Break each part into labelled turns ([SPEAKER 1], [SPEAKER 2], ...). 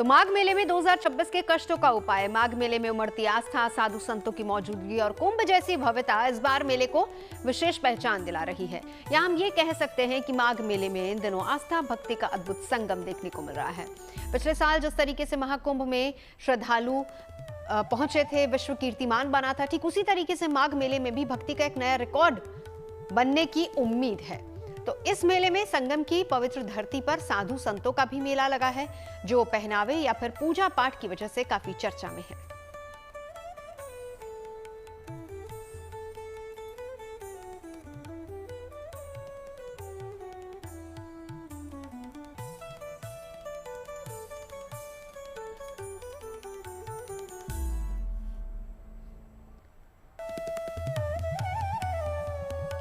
[SPEAKER 1] तो माघ मेले में 2026 के कष्टों का उपाय। माघ मेले में उमड़ती आस्था, साधु संतों की मौजूदगी और कुंभ जैसी भव्यता इस बार मेले को विशेष पहचान दिला रही है। यहाँ हम ये कह सकते हैं कि माघ मेले में इन दिनों आस्था भक्ति का अद्भुत संगम देखने को मिल रहा है। पिछले साल जिस तरीके से महाकुंभ में श्रद्धालु पहुंचे थे, विश्व कीर्तिमान बना था, ठीक उसी तरीके से माघ मेले में भी भक्ति का एक नया रिकॉर्ड बनने की उम्मीद है। तो इस मेले में संगम की पवित्र धरती पर साधु संतों का भी मेला लगा है, जो पहनावे या फिर पूजा पाठ की वजह से काफी चर्चा में है।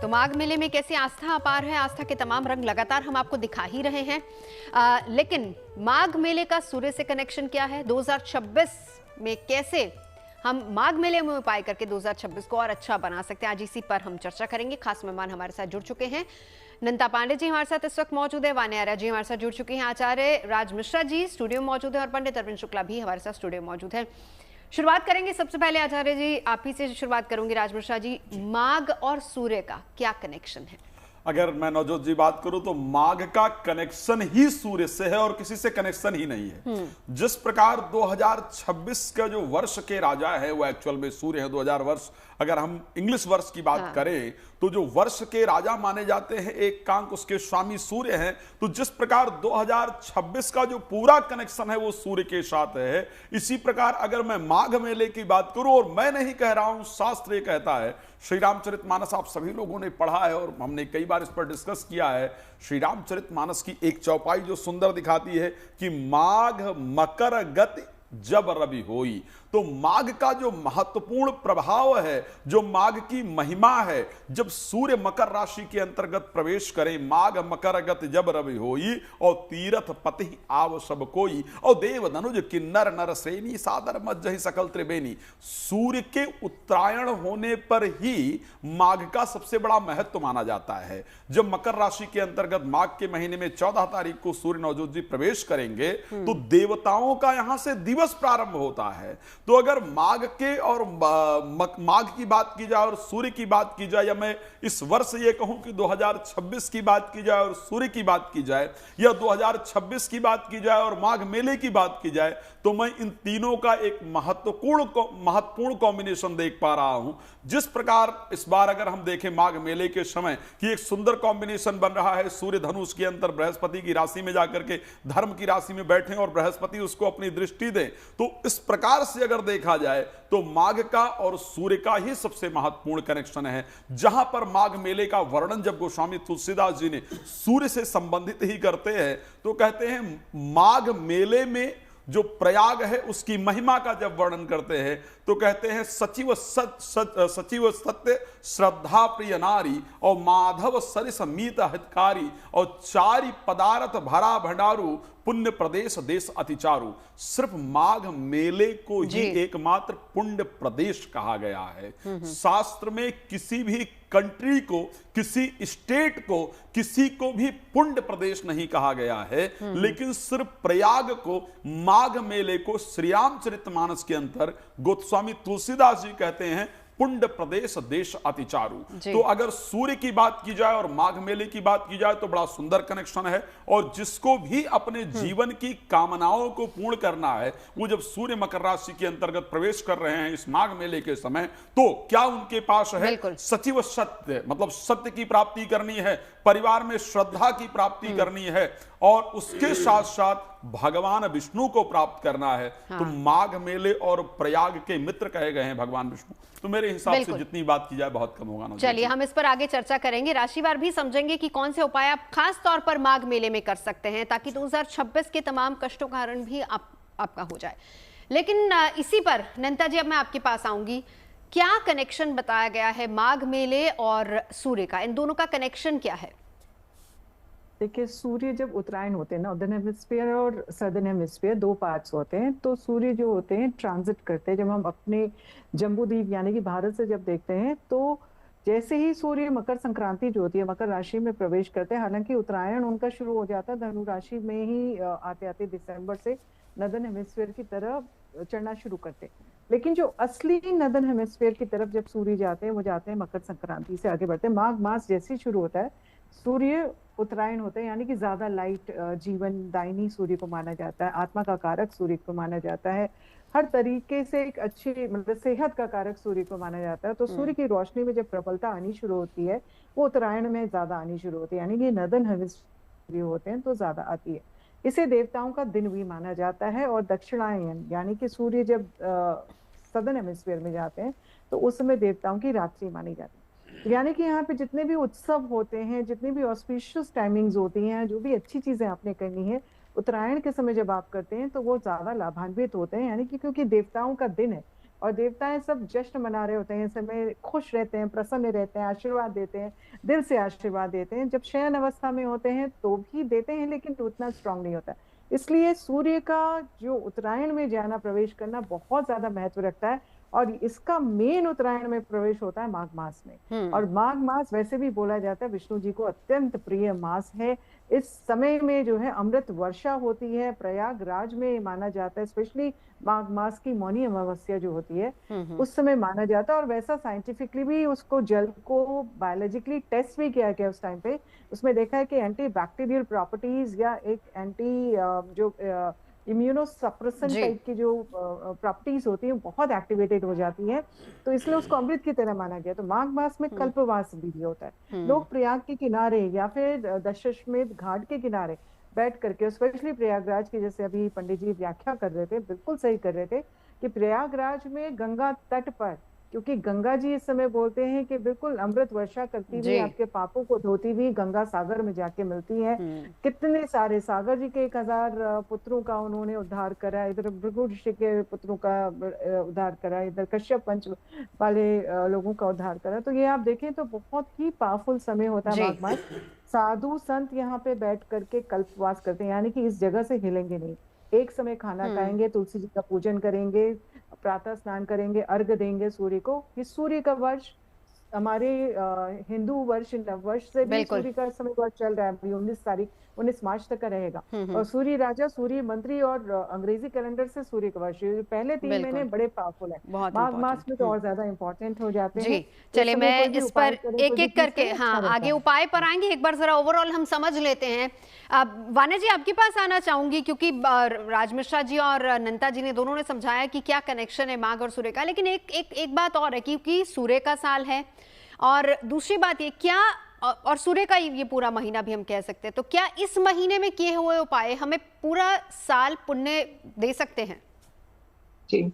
[SPEAKER 1] तो माघ मेले में कैसी आस्था अपार है, आस्था के तमाम रंग लगातार हम आपको दिखा ही रहे हैं। लेकिन माघ मेले का सूर्य से कनेक्शन क्या है, 2026 में कैसे हम माघ मेले में उपाय करके 2026 को और अच्छा बना सकते हैं, आज इसी पर हम चर्चा करेंगे। खास मेहमान हमारे साथ जुड़ चुके हैं। नंता पांडे जी हमारे साथ इस वक्त मौजूद है, वान्या आर्या जी हमारे साथ जुड़ चुके हैं, आचार्य राज मिश्रा जी स्टूडियो में मौजूद है और पंडित अरविंद शुक्ला भी हमारे साथ स्टूडियो में मौजूद है। शुरुआत करेंगे सबसे पहले आचार्य जी आप ही से शुरुआत करूंगी। राज मिश्रा जी, माघ और सूर्य का क्या कनेक्शन है?
[SPEAKER 2] अगर मैं नवजोत जी बात करूं तो माघ का कनेक्शन ही सूर्य से है और किसी से कनेक्शन ही नहीं है। जिस प्रकार 2026 का जो वर्ष के राजा है वो एक्चुअल में सूर्य है। 2000 वर्ष अगर हम इंग्लिश वर्ष की बात करें तो जो वर्ष के राजा माने जाते हैं एक कांक उसके स्वामी सूर्य हैं। तो जिस प्रकार 2026 का जो पूरा कनेक्शन है वो सूर्य के साथ है। इसी प्रकार अगर मैं माघ मेले की बात करूं, और मैं नहीं कह रहा हूं, शास्त्र ये कहता है, श्री रामचरितमानस आप सभी लोगों ने पढ़ा है और हमने कई बार इस पर डिस्कस किया है। श्री रामचरितमानस की एक चौपाई जो सुंदर दिखाती है कि माघ मकर गति जब रवि होई। तो माघ का जो महत्वपूर्ण प्रभाव है, जो माघ की महिमा है, जब सूर्य मकर राशि के अंतर्गत प्रवेश करें, माघ मकर गति जब रवि होई और तीरथ पति आव सब कोई और देव धनुज किन्नर नर श्रेणी सादर मज्जहि सकल त्रिवेणी। सूर्य के उत्तरायण होने पर ही माघ का सबसे बड़ा महत्व माना जाता है। जब मकर राशि के अंतर्गत माघ के महीने में 14 तारीख को सूर्य नवजोत जी प्रवेश करेंगे तो देवताओं का यहां से दिवस प्रारंभ होता है। तो अगर माघ के और माघ की बात की जाए और सूर्य की बात की जाए, या मैं इस वर्ष ये कहूं कि 2026 की बात की जाए और सूर्य की बात की जाए, या 2026 की बात की जाए और माघ मेले की बात की जाए, तो मैं इन तीनों का एक महत्वपूर्ण कॉम्बिनेशन देख पा रहा हूं। जिस प्रकार इस बार अगर हम देखें माघ मेले के समय कि एक सुंदर कॉम्बिनेशन बन रहा है, सूर्य धनुष के अंदर बृहस्पति की राशि में जाकर के धर्म की राशि में बैठे और बृहस्पति उसको अपनी दृष्टि दे। तो इस प्रकार से अगर देखा जाए तो माघ का और सूर्य का ही सबसे महत्वपूर्ण कनेक्शन है। जहां पर माघ मेले का वर्णन जब गोस्वामी तुलसीदास जी ने सूर्य से संबंधित ही करते हैं तो कहते हैं माघ मेले में जो प्रयाग है उसकी महिमा का जब वर्णन करते हैं तो कहते हैं सचिव सत्य श्रद्धा प्रिय नारी और माधव सरिस मीत हितकारी और चारि पदार्थ भरा भंडारू पुण्य प्रदेश देश अतिचारू। सिर्फ माघ मेले को ही एकमात्र पुण्य प्रदेश कहा गया है। शास्त्र में किसी भी कंट्री को, किसी स्टेट को, किसी को भी पुण्य प्रदेश नहीं कहा गया है, लेकिन सिर्फ प्रयाग को, माघ मेले को श्री रामचरितमानस के अंतर गोस्वामी तुलसीदास जी कहते हैं पुण्य प्रदेश देश अतिचारू। तो अगर सूर्य की बात की जाए और माघ मेले की बात की जाए तो बड़ा सुंदर कनेक्शन है। और जिसको भी अपने जीवन की कामनाओं को पूर्ण करना है, वो जब सूर्य मकर राशि के अंतर्गत प्रवेश कर रहे हैं इस माघ मेले के समय, तो क्या उनके पास है सचिव सत्य, मतलब सत्य की प्राप्ति करनी है, परिवार में श्रद्धा की प्राप्ति करनी है और उसके साथ साथ भगवान विष्णु को प्राप्त करना है। तो माघ मेले और प्रयाग के मित्र कहे गए हैं भगवान विष्णु। तो मेरे हिसाब से जितनी बात की जाए बहुत कम होगा।
[SPEAKER 1] चलिए हम इस पर आगे चर्चा करेंगे, राशिवार भी समझेंगे कि कौन से उपाय आप खास तौर पर माघ मेले में कर सकते हैं ताकि 2026 के तमाम कष्टों का हरण भी आपका हो जाए। लेकिन इसी पर नंता जी अब मैं आपके पास आऊंगी, क्या कनेक्शन बताया गया है माघ मेले और सूर्य का, इन दोनों का कनेक्शन क्या है?
[SPEAKER 3] देखिए, सूर्य जब उत्तरायण होते हैं, नॉर्दर्न हेमिस्फीयर और सदर्न हेमिस्फीयर, दो पार्ट्स होते हैं। तो सूर्य जो होते हैं ट्रांजिट करते हैं। जब हम अपने जम्बूद्वीप यानी कि भारत से जब देखते हैं तो जैसे ही सूर्य मकर संक्रांति जो होती है मकर राशि में प्रवेश करते हैं, हालांकि उत्तरायण उनका शुरू हो जाता है धनु राशि में ही आते आते दिसंबर से नदन हेमिस्फीयर की तरफ चढ़ना शुरू करते हैं। लेकिन जो असली नदन हेमिस्फीयर की तरफ जब सूर्य जाते हैं वो जाते हैं मकर संक्रांति से आगे बढ़ते हैं। माघ मास जैसे ही शुरू होता है सूर्य उत्तरायण होते हैं, यानी कि ज्यादा लाइट जीवन दायनी सूर्य को माना जाता है, आत्मा का कारक सूर्य को माना जाता है, हर तरीके से एक अच्छी मतलब सेहत का कारक सूर्य को माना जाता है। तो सूर्य की रोशनी में जब प्रबलता आनी शुरू होती है वो उत्तरायण में ज्यादा आनी शुरू होती है, यानी कि नदन हेमिस्फीयर होते हैं तो ज्यादा आती है। इसे देवताओं का दिन भी माना जाता है। और दक्षिणायन यानी कि सूर्य जब सदर्न हेमिस्फीयर में जाते हैं तो उस समय देवताओं की रात्रि मानी जाती है। यानी कि यहाँ पे जितने भी उत्सव होते हैं, जितनी भी ऑस्पिशियस टाइमिंग्स होती हैं, जो भी अच्छी चीजें आपने करनी है उत्तरायण के समय जब आप करते हैं तो वो ज्यादा लाभान्वित होते हैं, यानी कि क्योंकि देवताओं का दिन है और देवताएं सब जश्न मना रहे होते हैं, इस समय खुश रहते हैं, प्रसन्न रहते हैं, आशीर्वाद देते हैं, दिल से आशीर्वाद देते हैं। जब शयन अवस्था में होते हैं तो भी देते हैं लेकिन उतना स्ट्रांग नहीं होता। इसलिए सूर्य का जो उत्तरायण में जाना प्रवेश करना बहुत ज्यादा महत्व रखता है और इसका मेन उत्तरायण में प्रवेश होता है माघ मास में। और माघ मास वैसे भी बोला जाता है विष्णु जी को अत्यंत प्रिय मास है। इस समय में जो है अमृत वर्षा होती है, प्रयागराज में माना जाता है, स्पेशली माघ मास की मौनी अमावस्या जो होती है उस समय माना जाता है। और वैसा साइंटिफिकली भी उसको जल को बायोलॉजिकली टेस्ट भी किया गया उस टाइम पे। उसमें देखा है कि एंटी बैक्टीरियल प्रॉपर्टीज या एक एंटी जो इम्यूनो सप्रेशन टाइप की जो प्रॉपर्टीज होती है बहुत एक्टिवेटेड हो जाती है, तो इसलिए उसको अमृत की तरह माना गया। तो माघ मास में कल्पवास भी होता है। लोग प्रयाग के किनारे या फिर दशाश्वमेध घाट के किनारे बैठ करके, स्पेशली प्रयागराज की, जैसे अभी पंडित जी व्याख्या कर रहे थे, बिल्कुल सही कर रहे थे कि प्रयागराज में गंगा तट पर, क्योंकि गंगा जी इस समय बोलते हैं कि बिल्कुल अमृत वर्षा करती हुई आपके पापों को धोती हुई गंगा सागर में जाके मिलती है। कितने सारे सागर जी के 1000 पुत्रों का उन्होंने उद्धार करा, इधर भृगु ऋषि के पुत्रों का उद्धार करा, इधर कश्यप पंच वाले लोगों का उद्धार करा। तो ये आप देखें तो बहुत ही पावरफुल समय होता है माघ मास। साधु संत यहाँ पे बैठ करके कल्पवास करते हैं, यानी कि इस जगह से हिलेंगे नहीं। एक समय खाना खाएंगे, तुलसी जी का पूजन करेंगे, प्रातः स्नान करेंगे, अर्घ देंगे सूर्य को। इस सूर्य का वर्ष हमारे हिंदू वर्ष नववर्ष से भी सूर्य का समय वर्ष चल रहा है अभी 19 मार्च तक का रहेगा। और सूर्य राजा, सूर्य मंत्री और अंग्रेजी कैलेंडर से सूर्य का वर्ष पहले 3 महीने बड़े पावरफुल है। माघ मास में तो और ज्यादा इंपॉर्टेंट हो जाते हैं।
[SPEAKER 1] चलिए मैं इस पर एक एक करके आगे उपाय पर आएंगे। एक बार जरा ओवरऑल हम समझ लेते हैं। वाना जी आपके पास आना चाहूंगी, क्योंकि राज मिश्रा जी और नंता जी ने दोनों ने समझाया कि क्या कनेक्शन है माघ और सूर्य का, लेकिन एक बात और है क्योंकि सूर्य का साल है और दूसरी बात ये क्या, और सूर्य का ये पूरा महीना भी हम कह सकते हैं, तो क्या इस महीने में किए हुए उपाय हमें पूरा साल पुण्य दे सकते हैं?
[SPEAKER 4] जी,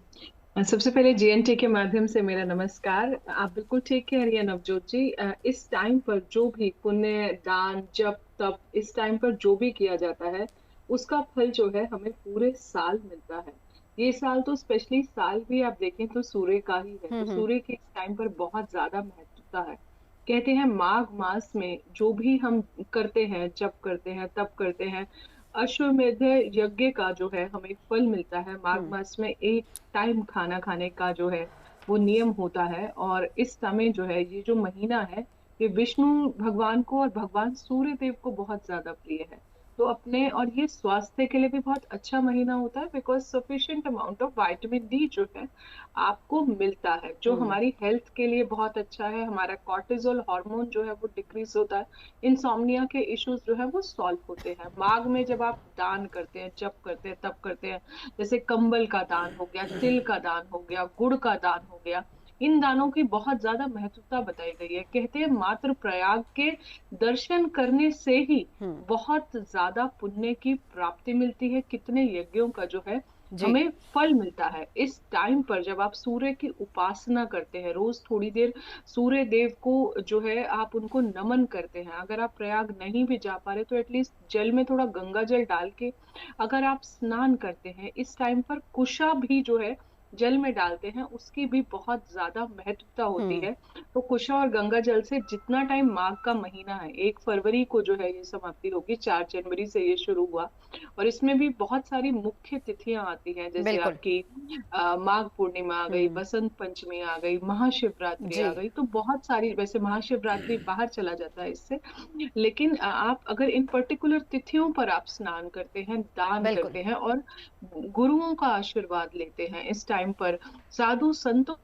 [SPEAKER 4] सबसे पहले जीएनटी के माध्यम से मेरा नमस्कार। आप बिल्कुल ठीक कह रही है नवजोत जी। इस टाइम पर जो भी पुण्य, दान, जप, तप इस टाइम पर जो भी किया जाता है उसका फल जो है हमें पूरे साल मिलता है। ये साल तो स्पेशली साल भी आप देखें तो सूर्य का ही है, तो सूर्य की इस टाइम पर बहुत ज्यादा महत्वता है। कहते हैं माघ मास में जो भी हम करते हैं, जप करते हैं, तप करते हैं, अश्वमेध यज्ञ का जो है हमें फल मिलता है। माघ मास में एक टाइम खाना खाने का जो है वो नियम होता है। और इस समय जो है ये जो महीना है ये विष्णु भगवान को और भगवान सूर्य देव को बहुत ज्यादा प्रिय है। तो अपने, और ये स्वास्थ्य के लिए भी बहुत अच्छा महीना होता है because sufficient amount of vitamin D जो है आपको मिलता है, जो हमारी हेल्थ के लिए बहुत अच्छा है। हमारा कॉर्टिसोल हार्मोन जो है वो डिक्रीज होता है, इंसोम्निया के इश्यूज जो है वो सॉल्व होते हैं। माघ में जब आप दान करते हैं, जप करते हैं, तप करते हैं, जैसे कंबल का दान हो गया, तिल का दान हो गया, गुड़ का दान हो गया, इन दानों की बहुत ज्यादा महत्वता बताई गई है। कहते हैं मात्र प्रयाग के दर्शन करने से ही बहुत ज्यादा पुण्य की प्राप्ति मिलती है। कितने यज्ञों का जो है हमें फल मिलता है। इस टाइम पर जब आप सूर्य की उपासना करते हैं, रोज थोड़ी देर सूर्य देव को जो है आप उनको नमन करते हैं। अगर आप प्रयाग नहीं भी जा पा रहे तो एटलीस्ट जल में थोड़ा गंगा जल डाल के अगर आप स्नान करते हैं, इस टाइम पर कुशा भी जो है जल में डालते हैं उसकी भी बहुत ज्यादा महत्वता होती है। तो कुशा और गंगा जल से जितना टाइम माघ का महीना है, 1 फरवरी को जो है ये समाप्ति होगी, 4 जनवरी से ये शुरू हुआ, और इसमें भी बहुत सारी मुख्य तिथियां आती हैं, जैसे
[SPEAKER 1] बिल्कुल।
[SPEAKER 4] आपकी माघ पूर्णिमा आ गई, बसंत पंचमी आ गई, महाशिवरात्रि
[SPEAKER 1] जी।
[SPEAKER 4] आ गई। तो बहुत सारी, वैसे महाशिवरात्रि बाहर चला जाता है इससे, लेकिन आप अगर इन पर्टिकुलर तिथियों पर आप स्नान करते हैं, दान
[SPEAKER 1] बिल्कुल।
[SPEAKER 4] करते हैं और गुरुओं का आशीर्वाद लेते हैं, इस टाइम पर साधु संतों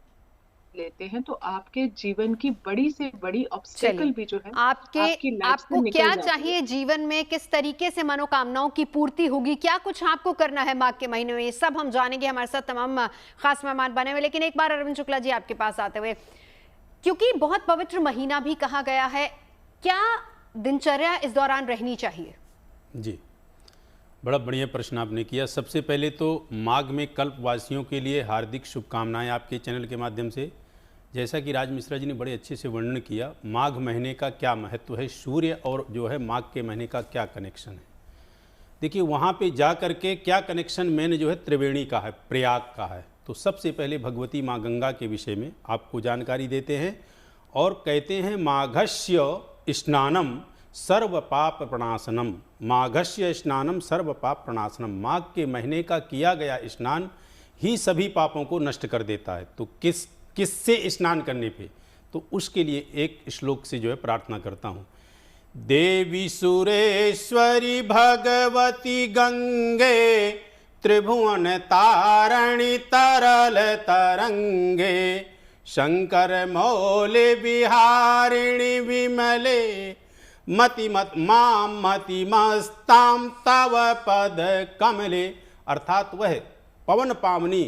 [SPEAKER 4] लेते हैं, तो आपके जीवन की बड़ी से बड़ी
[SPEAKER 1] चलिए,
[SPEAKER 4] ऑब्स्टेकल भी जो है
[SPEAKER 1] आपके
[SPEAKER 4] आपकी लाइफ से
[SPEAKER 1] आपको
[SPEAKER 4] निकल
[SPEAKER 1] क्या
[SPEAKER 4] जाती है।
[SPEAKER 1] चाहिए जीवन में, किस तरीके से मनोकामनाओं की पूर्ति होगी, क्या कुछ आपको करना है माघ के महीने में, ये सब हम जानेंगे। हमारे साथ तमाम खास मेहमान बने हुए, लेकिन एक बार अरविंद शुक्ला जी आपके पास आते हुए, क्योंकि बहुत पवित्र महीना भी कहा गया है, क्या दिनचर्या इस दौरान रहनी चाहिए?
[SPEAKER 5] जी, बड़ा बढ़िया प्रश्न आपने किया। सबसे पहले तो माघ में कल्पवासियों के लिए हार्दिक शुभकामनाएं आपके चैनल के माध्यम से। जैसा कि राज मिश्रा जी ने बड़े अच्छे से वर्णन किया, माघ महीने का क्या महत्व है, सूर्य और जो है माघ के महीने का क्या कनेक्शन है। देखिए वहाँ पे जा कर के क्या कनेक्शन मैंने जो है त्रिवेणी का है, प्रयाग का है। तो सबसे पहले भगवती माँ गंगा के विषय में आपको जानकारी देते हैं और कहते हैं माघस्य स्नानम सर्व पाप प्रणाशनम। माघस्य स्नानम सर्व पाप प्रणाशनम, माघ के महीने का किया गया स्नान ही सभी पापों को नष्ट कर देता है। तो किससे स्नान करने पे, तो उसके लिए एक श्लोक से जो है प्रार्थना करता हूँ। देवी सुरेश्वरी भगवती गंगे, त्रिभुवन तारणी तरल तरंगे, शंकर मौले बिहारिणी विमले, मति मस्ताम तव पद कमले। अर्थात वह पवन पावनी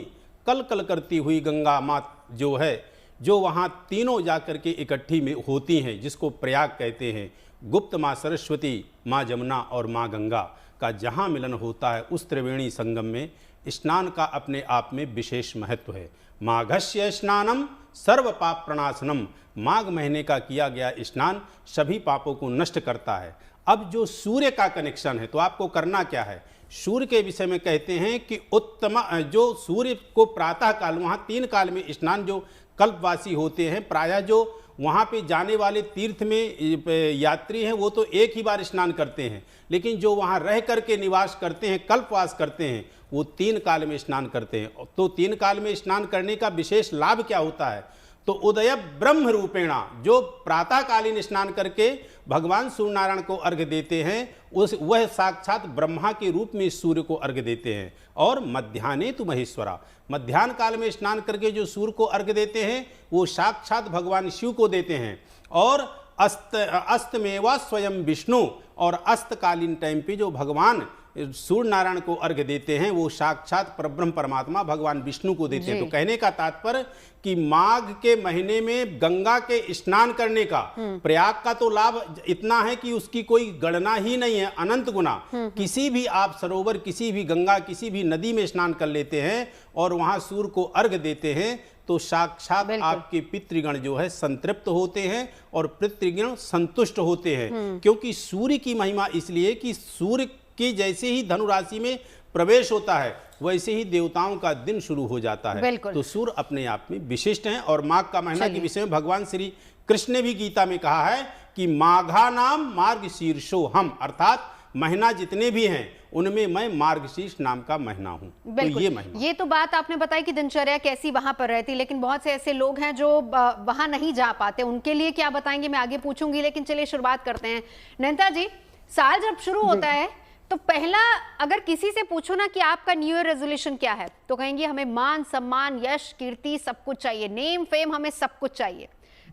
[SPEAKER 5] कल कल करती हुई गंगा माँ जो है, जो वहाँ तीनों जाकर के इकट्ठी में होती हैं, जिसको प्रयाग कहते हैं। गुप्त माँ सरस्वती, माँ जमुना और माँ गंगा का जहाँ मिलन होता है, उस त्रिवेणी संगम में स्नान का अपने आप में विशेष महत्व है। माघस्य स्नानम सर्व पाप प्रणाशनम, माघ महीने का किया गया स्नान सभी पापों को नष्ट करता है। अब जो सूर्य का कनेक्शन है, तो आपको करना क्या है। सूर्य के विषय में कहते हैं कि उत्तम, जो सूर्य को प्रातः काल, वहाँ 3 काल में स्नान जो कल्पवासी होते हैं, प्रायः जो वहाँ पे जाने वाले तीर्थ में यात्री हैं, वो तो एक ही बार स्नान करते हैं, लेकिन जो वहाँ रह करके निवास करते हैं, कल्पवास करते हैं, वो 3 काल में स्नान करते हैं। तो 3 काल में स्नान करने का विशेष लाभ क्या होता है, तो उदय ब्रह्म रूपेणा, जो प्रातःकालीन स्नान करके भगवान सूर्यनारायण को अर्घ्य देते हैं, वह साक्षात ब्रह्मा के रूप में सूर्य को अर्घ्य देते हैं। और मध्याह्ने तु महेश्वरा, मध्याह्न काल में स्नान करके जो सूर्य को अर्घ्य देते हैं, वो साक्षात भगवान शिव को देते हैं। और अस्त में व स्वयं विष्णु, और अस्तकालीन टाइम पे जो भगवान सूर्य नारायण को अर्घ्य देते हैं, वो साक्षात परब्रह्म परमात्मा भगवान विष्णु को देते हैं। तो कहने का तात्पर्य कि माघ के महीने में गंगा के स्नान करने का, प्रयाग का तो लाभ इतना है कि उसकी कोई गणना ही नहीं है, अनंत गुना। किसी भी आप सरोवर, किसी भी गंगा, किसी भी नदी में स्नान कर लेते हैं और वहां सूर्य को अर्घ्य देते हैं, तो साक्षात आपके पितृगण जो है संतृप्त होते हैं और पितृगण संतुष्ट होते हैं। क्योंकि सूर्य की महिमा इसलिए कि सूर्य कि जैसे ही धनु राशि में प्रवेश होता है, वैसे ही देवताओं का दिन शुरू हो जाता है। तो सूर्य अपने आप में विशिष्ट हैं। और माघ का महीना के विषय में भगवान श्री कृष्ण ने भी गीता में कहा है कि माघा नाम मार्गशीर्षो हम, अर्थात महीना जितने भी हैं उनमें मैं मार्गशीर्ष नाम का महीना हूं। तो ये महीना,
[SPEAKER 1] ये तो बात आपने बताई कि दिनचर्या कैसी वहां पर रहती, लेकिन बहुत से ऐसे लोग हैं जो वहां नहीं जा पाते, उनके लिए क्या बताएंगे मैं आगे पूछूंगी। लेकिन चलिए शुरुआत करते हैं। नैनता जी, साल जब शुरू होता है तो पहला अगर किसी से पूछो ना कि आपका न्यू ईयर रेजोल्यूशन क्या है, तो कहेंगे हमें मान सम्मान यश कीर्ति सब कुछ चाहिए, नेम फेम, हमें सब कुछ चाहिए।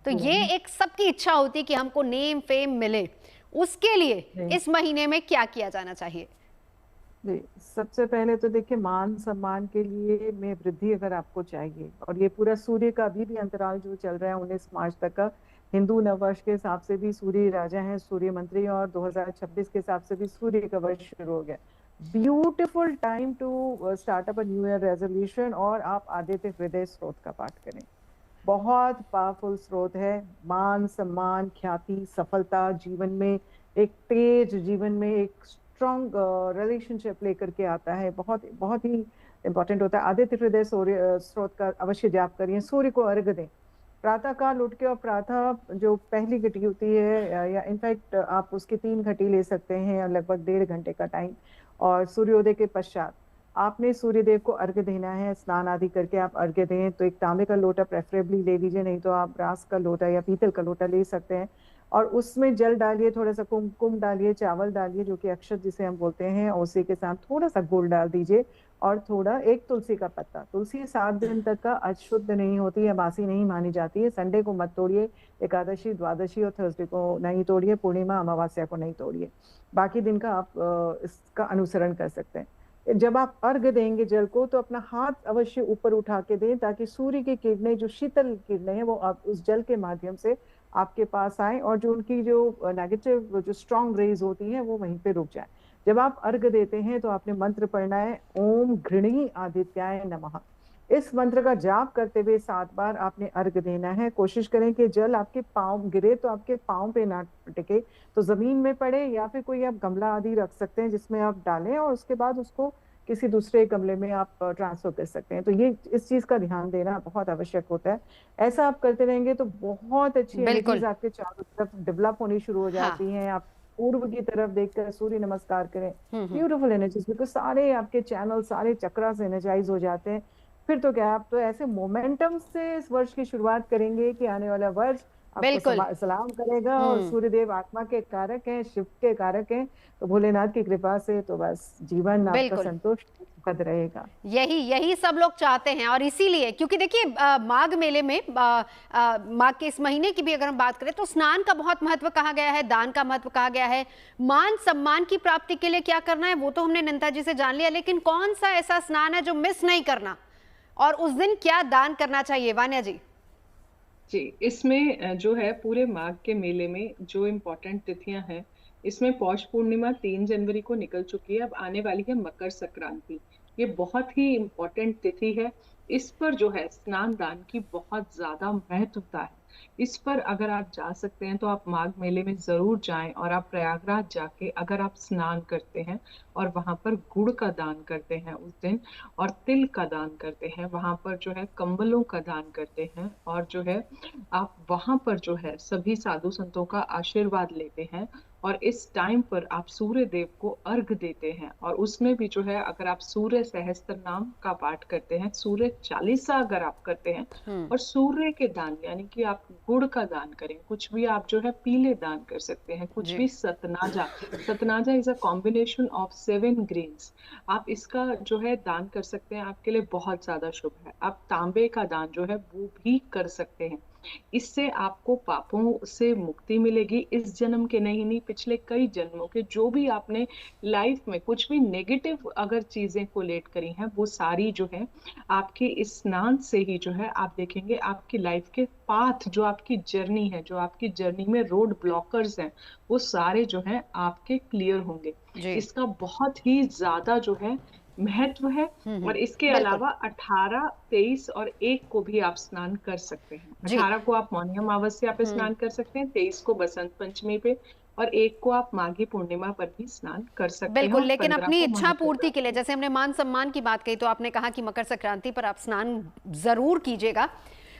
[SPEAKER 1] तो ये एक सबकी इच्छा होती है कि हमको नेम फेम मिले। उसके लिए इस महीने में क्या किया जाना चाहिए?
[SPEAKER 3] जी, सबसे पहले तो देखिए, मान सम्मान के लिए में वृद्धि अगर आपको चाहिए, और ये पूरा सूर्य का अभी भी अंतराल जो चल रहा है 19 मार्च तक का, हिंदू नववर्ष के हिसाब से भी सूर्य राजा हैं, सूर्य मंत्री, और 2026 के हिसाब से भी सूर्य का वर्ष शुरू हो गया। Beautiful time to start up a new year resolution. और आप आदित्य हृदय स्रोत का पाठ करें, बहुत पावरफुल स्रोत है। मान सम्मान, ख्याति, सफलता, जीवन में एक तेज, जीवन में एक स्ट्रॉन्ग रिलेशनशिप लेकर के आता है। बहुत बहुत ही इंपॉर्टेंट होता है। आदित्य हृदय सूर्य स्रोत का अवश्य जाप करिए, सूर्य को अर्घ दें प्रातः काल उठ के, और प्रातः जो पहली घटी होती है या इनफैक्ट आप उसकी 3 घटी ले सकते हैं, लगभग 1.5 घंटे का टाइम, और सूर्योदय के पश्चात आपने सूर्यदेव को अर्घ्य देना है। स्नान आदि करके आप अर्घ्य दें तो एक तांबे का लोटा प्रेफरेबली ले लीजिए, नहीं तो आप ब्रास का लोटा या पीतल का लोटा ले सकते हैं, और उसमें जल डालिए, थोड़ा सा कुमकुम डालिए, चावल डालिए जो कि अक्षत जिसे हम बोलते हैं, और उसी के साथ थोड़ा सा गुड़ डाल दीजिए, और थोड़ा एक तुलसी का पत्ता। तुलसी 7 दिन तक का अशुद्ध नहीं होती है, बासी नहीं मानी जाती है। संडे को मत तोड़िए, एकादशी, द्वादशी और थर्सडे को नहीं तोड़िए, पूर्णिमा अमावस्या को नहीं तोड़िए, बाकी दिन का आप इसका अनुसरण कर सकते हैं। जब आप अर्घ देंगे जल को तो अपना हाथ अवश्य ऊपर उठा के दें, ताकि सूर्य की किरणें, जो शीतल किरणें हैं, वो आप उस जल के माध्यम से आपके पास आए, और जो उनकी जो नेगेटिव जो स्ट्रॉन्ग रेज होती हैं वो वहीं पे रुक जाए। जब आप अर्घ देते हैं तो आपने मंत्र पढ़ना है, ओम घृणी आदित्याय नमः। इस मंत्र का जाप करते हुए 7 बार आपने अर्घ देना है। कोशिश करें कि जल आपके पाँव गिरे तो आपके पाँव पे ना टिके, तो जमीन में पड़े, या फिर कोई आप गमला आदि रख सकते हैं जिसमें आप डालें, और उसके बाद उसको किसी दूसरे गमले में आप ट्रांसफर कर सकते हैं। तो ये इस चीज का ध्यान देना बहुत आवश्यक होता है। ऐसा आप करते रहेंगे तो बहुत अच्छी एनर्जीज आपके चारों तरफ डेवलप होनी शुरू हो जाती हैं। आप पूर्व की तरफ देखकर सूर्य नमस्कार करें, ब्यूटीफुल एनर्जीज, बिकॉज सारे आपके चैनल, सारे चक्रास एनर्जाइज हो जाते हैं। फिर तो क्या, आप तो ऐसे मोमेंटम से इस वर्ष की शुरुआत करेंगे कि आने वाला वर्ष आपको सलाम करेगा। और सूर्यदेव आत्मा के कारक हैं, शिव के कारक हैं, तो भोलेनाथ की कृपा से तो बस जीवन आपका संतुष्ट सुखद रहेगा।
[SPEAKER 1] यही सब लोग चाहते हैं। और इसीलिए, क्योंकि देखिए माघ मेले में माघ के इस महीने की भी अगर हम बात करें तो स्नान का बहुत महत्व कहा गया है, दान का महत्व कहा गया है। मान सम्मान की प्राप्ति के लिए क्या करना है वो तो हमने नंदा जी से जान लिया, लेकिन कौन सा ऐसा स्नान है जो मिस नहीं करना, और उस दिन क्या दान करना चाहिए, वान्या जी?
[SPEAKER 4] जी, इसमें जो है पूरे माघ के मेले में जो इम्पोर्टेंट तिथियां हैं, इसमें पौष पूर्णिमा 3 जनवरी को निकल चुकी है, अब आने वाली है मकर संक्रांति। ये बहुत ही इम्पोर्टेंट तिथि है। इस पर जो है स्नान दान की बहुत ज्यादा महत्वता है। इस पर अगर आप जा सकते हैं तो आप माघ मेले में जरूर जाएं, और आप प्रयागराज जाके अगर आप स्नान करते हैं और वहां पर गुड़ का दान करते हैं उस दिन, और तिल का दान करते हैं, वहां पर जो है कंबलों का दान करते हैं, और जो है आप वहां पर जो है सभी साधु संतों का आशीर्वाद लेते हैं, और इस टाइम पर आप सूर्य देव को अर्घ देते हैं। और उसमें भी जो है अगर आप सूर्य सहस्त्र नाम का पाठ करते हैं, सूर्य चालीसा अगर आप करते हैं, और सूर्य के दान यानी कि आप गुड़ का दान करें, कुछ भी आप जो है पीले दान कर सकते हैं, कुछ भी सतनाजा, satnaja is a combination of 7 grains, आप इसका जो है दान कर सकते हैं, आपके लिए बहुत ज्यादा शुभ है। आप तांबे का दान जो है वो भी कर सकते हैं। इससे आपको पापों से मुक्ति मिलेगी, इस जन्म के नहीं पिछले कई जन्मों के जो भी आपने लाइफ में कुछ भी नेगेटिव अगर चीजें कोलेट करी हैं, वो सारी जो है आपके इस स्नान से ही जो है आप देखेंगे आपकी लाइफ के पाथ, जो आपकी जर्नी है, जो आपकी जर्नी में रोड ब्लॉकर्स हैं, वो सारे जो है आपके क्लियर होंगे। इसका बहुत ही ज्यादा जो है महत्व है। और इसके अलावा 18, 23 और 1 को भी आप स्नान कर सकते हैं। 18 को आप मौनी अमावस्या पे स्नान कर सकते हैं, 23 को बसंत पंचमी पे, और 1 को आप माघी पूर्णिमा पर भी स्नान कर सकते हैं।
[SPEAKER 1] बिल्कुल, लेकिन अपनी इच्छा पूर्ति के लिए, जैसे हमने मान सम्मान की बात कही, तो आपने कहा कि मकर संक्रांति पर आप स्नान जरूर कीजिएगा।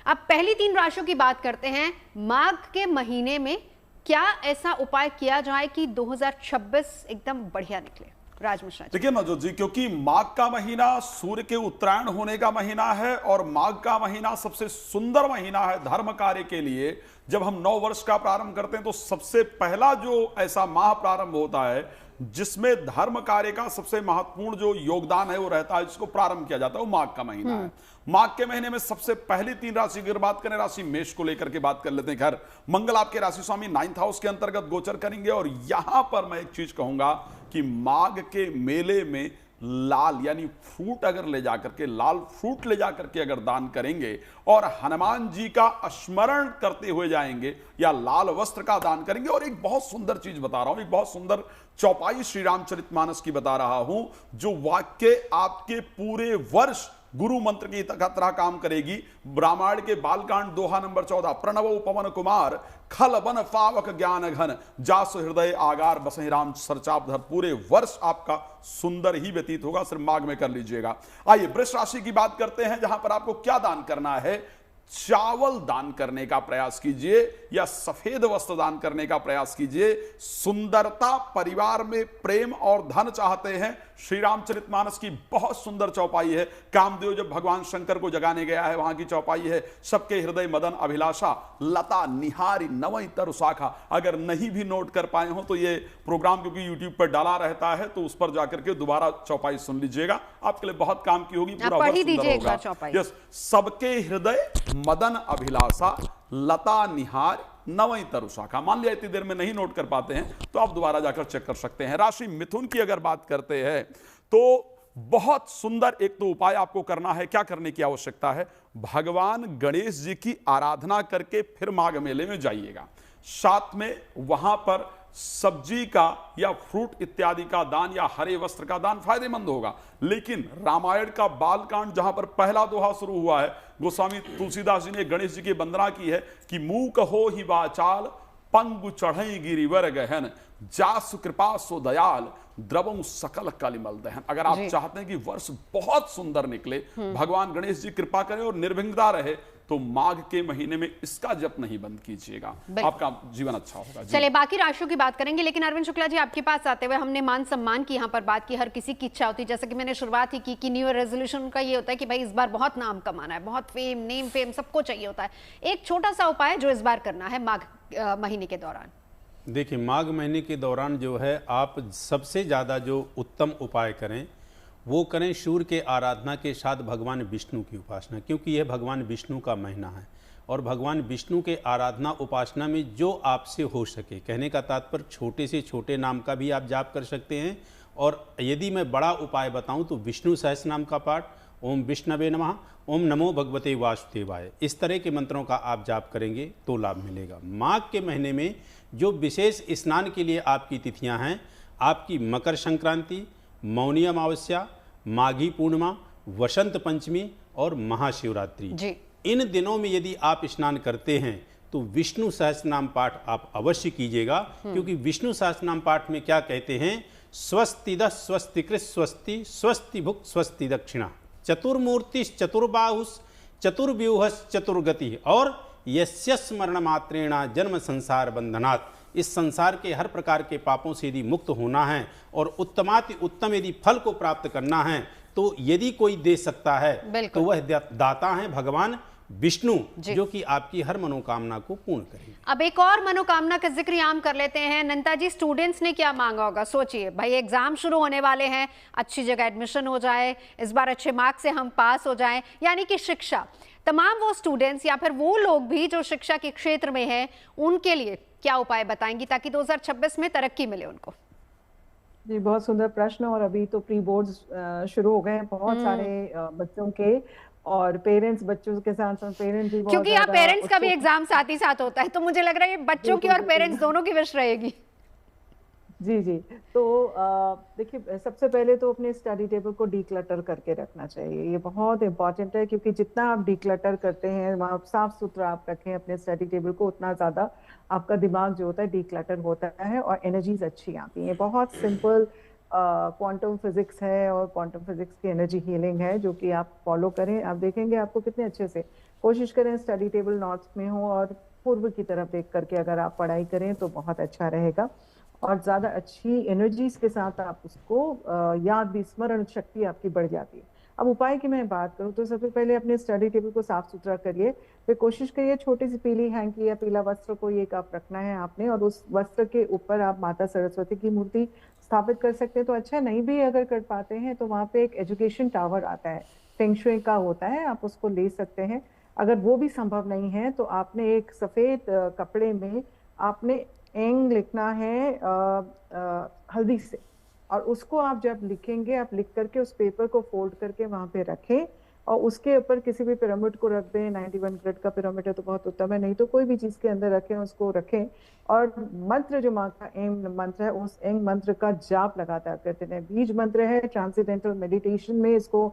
[SPEAKER 1] अब पहली 3 राशियों की बात करते हैं। माघ के महीने में क्या ऐसा उपाय किया जाए कि 2026 एकदम बढ़िया निकले? राज मिश्रा जी।
[SPEAKER 2] देखिए नवजोत जी, क्योंकि माघ का महीना सूर्य के उत्तरायण होने का महीना है, और माघ का महीना सबसे सुंदर महीना है धर्म कार्य के लिए। जब हम 9 वर्ष का प्रारंभ करते हैं तो सबसे पहला जो ऐसा माह प्रारंभ होता है जिसमें धर्म कार्य का सबसे महत्वपूर्ण जो योगदान है वो रहता है, जिसको प्रारंभ किया जाता है, वो माघ का महीना है। माघ के महीने में सबसे पहली 3 राशि की बात करें, राशि मेष को लेकर के बात कर लेते हैं। घर मंगल आपके राशि स्वामी 9th हाउस के अंतर्गत गोचर करेंगे, और यहां पर मैं एक चीज कहूंगा कि माघ के मेले में लाल यानी फ्रूट अगर ले जाकर के, लाल फ्रूट ले जाकर के अगर दान करेंगे और हनुमान जी का स्मरण करते हुए जाएंगे, या लाल वस्त्र का दान करेंगे। और एक बहुत सुंदर चीज बता रहा हूं, एक बहुत सुंदर चौपाई श्री रामचरितमानस की बता रहा हूं, जो वाक्य आपके पूरे वर्ष गुरु मंत्र की तरह काम करेगी। रामायण के बालकांड दोहा नंबर 14, प्रणवो पवन कुमार खल बन पावक ज्ञान घन जासु हृदय आगार बसहि राम सरचाप धर। पूरे वर्ष आपका सुंदर ही व्यतीत होगा, सिर्फ माघ में कर लीजिएगा। आइए वृष राशि की बात करते हैं, जहां पर आपको क्या दान करना है। चावल दान करने का प्रयास कीजिए या सफेद वस्त्र दान करने का प्रयास कीजिए। सुंदरता, परिवार में प्रेम और धन चाहते हैं, श्री रामचरितमानस की बहुत सुंदर चौपाई है। कामदेव जब भगवान शंकर को जगाने गया है, वहां की चौपाई है। सबके हृदय मदन अभिलाषा लता निहारी नवई तरु शाखा। अगर नहीं भी नोट कर पाए हो तो ये प्रोग्राम क्योंकि यूट्यूब पर डाला रहता है, तो उस पर जाकर के दोबारा चौपाई सुन लीजिएगा, आपके लिए बहुत काम की होगी। पूरा वर्ष सुंदर होगा। यस, सबके हृदय मदन अभिलाषा लता निहार नवई तरु शाखा। मान लिया इतनी देर में नहीं नोट कर पाते हैं तो आप दोबारा जाकर चेक कर सकते हैं। राशि मिथुन की अगर बात करते हैं तो बहुत सुंदर एक तो उपाय आपको करना है। क्या करने की आवश्यकता है? भगवान गणेश जी की आराधना करके फिर माघ मेले में जाइएगा। साथ में वहां पर सब्जी का या फ्रूट इत्यादि का दान या हरे वस्त्र का दान फायदेमंद होगा। लेकिन रामायण का बालकांड जहां पर पहला दोहा शुरू हुआ है, गोस्वामी तुलसीदास जी ने गणेश जी की वंदना की है कि मूक हो ही वाचाल पंगु चढ़ई गिरिवर गहन जासु कृपा सो दयाल द्रवं सकल कलिमल दहन। अगर आप चाहते हैं कि वर्ष बहुत सुंदर निकले, भगवान गणेश जी कृपा करें और निर्विघ्नता रहे, तो माघ के महीने में इसका जप नहीं बंद कीजिएगा, आपका जीवन अच्छा होगा।
[SPEAKER 1] चलिए बाकी राशियों की बात करेंगे, लेकिन अरविंद शुक्ला जी आपके पास आते हुए हमने मान सम्मान की यहाँ पर बात की। हर किसी की इच्छा होती है, जैसे कि मैंने शुरुआत ही की कि न्यू ईयर रेजोल्यूशन का ये होता है कि भाई इस बार बहुत नाम कमाना है, बहुत फेम नेम फेम सबको चाहिए होता है। एक छोटा सा उपाय जो इस बार करना है माघ महीने के दौरान।
[SPEAKER 5] देखिए, माघ महीने के दौरान जो है आप सबसे ज़्यादा जो उत्तम उपाय करें वो करें सूर्य के आराधना के साथ भगवान विष्णु की उपासना, क्योंकि यह भगवान विष्णु का महीना है। और भगवान विष्णु के आराधना उपासना में जो आपसे हो सके, कहने का तात्पर्य छोटे से छोटे नाम का भी आप जाप कर सकते हैं। और यदि मैं बड़ा उपाय बताऊं तो विष्णु सहस्त्र नाम का पाठ, ओम विष्णवे नमः, ओम नमो भगवते वासुदेवाय, इस तरह के मंत्रों का आप जाप करेंगे तो लाभ मिलेगा। माघ के महीने में जो विशेष स्नान के लिए आपकी तिथियां हैं, आपकी मकर संक्रांति, मौनी अमावस्या, माघी पूर्णिमा, वसंत पंचमी और महाशिवरात्रि। इन दिनों में यदि आप स्नान करते हैं तो विष्णु सहस्त्र नाम पाठ आप अवश्य कीजिएगा, क्योंकि विष्णु सहस्त्र नाम पाठ में क्या कहते हैं, स्वस्तिद स्वस्तिकृत स्वस्ति स्वस्ति भुक् स्वस्ति दक्षिणा चतुर्मूर्तिश्च चतुर्बाहुश्च चतुर्व्यूहश्च चतुर्गति और यस्य स्मरण मात्रेणा जन्म संसार बंधनात्। इस संसार के हर प्रकार के पापों से यदि मुक्त होना है और उत्तमाति उत्तम यदि फल को प्राप्त करना है, तो यदि कोई दे सकता है तो वह दाता है भगवान विष्णु, जो कि आपकी हर मनोकामना को पूर्ण करेंगे।
[SPEAKER 1] अब एक और मनोकामना का जिक्र यहाँ कर लेते हैं। नंदा जी, स्टूडेंट्स ने क्या मांगा होगा? सोचिए भाई, एग्जाम शुरू होने वाले हैं, अच्छी जगह एडमिशन हो जाए, इस बार अच्छे मार्क्स से हम पास हो जाएं, यानी कि शिक्षा, तमाम वो स्टूडेंट्स या फिर वो लोग भी जो शिक्षा के क्षेत्र में हैं, उनके लिए क्या उपाय बताएंगी ताकि 2026 में तरक्की मिले उनको?
[SPEAKER 3] जी, बहुत सुंदर प्रश्न। और अभी तो प्री बोर्ड्स शुरू हो गए हैं बहुत सारे बच्चों के, और पेरेंट्स बच्चों के साथ साथ पेरेंट्स भी,
[SPEAKER 1] क्योंकि यहाँ पेरेंट्स का भी एग्जाम साथ ही साथ होता है, तो मुझे लग रहा है बच्चों की और पेरेंट्स दोनों की विश रहेगी।
[SPEAKER 3] जी जी। तो देखिए, सबसे पहले तो अपने स्टडी टेबल को डीक्लटर करके रखना चाहिए, ये बहुत इंपॉर्टेंट है, क्योंकि जितना आप डीक्लटर करते हैं, वहाँ साफ सुथरा आप रखें अपने स्टडी टेबल को, उतना ज़्यादा आपका दिमाग जो होता है डीक्लटर होता है और एनर्जीज अच्छी आती हैं। बहुत सिंपल क्वांटम फिजिक्स है और क्वांटम फिजिक्स की एनर्जी हीलिंग है, जो कि आप फॉलो करें, आप देखेंगे आपको कितने अच्छे से। कोशिश करें स्टडी टेबल नॉर्थ में हो और पूर्व की तरफ देख करके अगर आप पढ़ाई करें तो बहुत अच्छा रहेगा, और ज़्यादा अच्छी एनर्जीज के साथ आप उसको याद भी, स्मरण शक्ति आपकी बढ़ जाती है। अब उपाय की मैं बात करूँ तो सबसे पहले अपने स्टडी टेबल को साफ सुथरा करिए, फिर कोशिश करिए छोटी सी पीली हैंकी या पीला वस्त्र कोई एक आप रखना है आपने, और उस वस्त्र के ऊपर आप माता सरस्वती की मूर्ति स्थापित कर सकते हैं तो अच्छा, नहीं भी अगर कर पाते हैं तो वहाँ पे एक एजुकेशन टावर आता है, फेंग शुई का होता है, आप उसको ले सकते हैं। अगर वो भी संभव नहीं है तो आपने एक सफ़ेद कपड़े में आपने एंग लिखना है हल्दी से, और उसको आप जब लिखेंगे, आप लिख करके उस पेपर को फोल्ड करके वहाँ पे रखें, और उसके ऊपर किसी भी पिरामिड को रख दें। 91 ग्रेड का पिरामिड है तो बहुत उत्तम है, नहीं तो कोई भी चीज़ के अंदर रखें, उसको रखें, और मंत्र जो माँ का एंग मंत्र है, उस एंग मंत्र का जाप लगातार करते रहें। बीज मंत्र है, ट्रांसेंडेंटल मेडिटेशन में इसको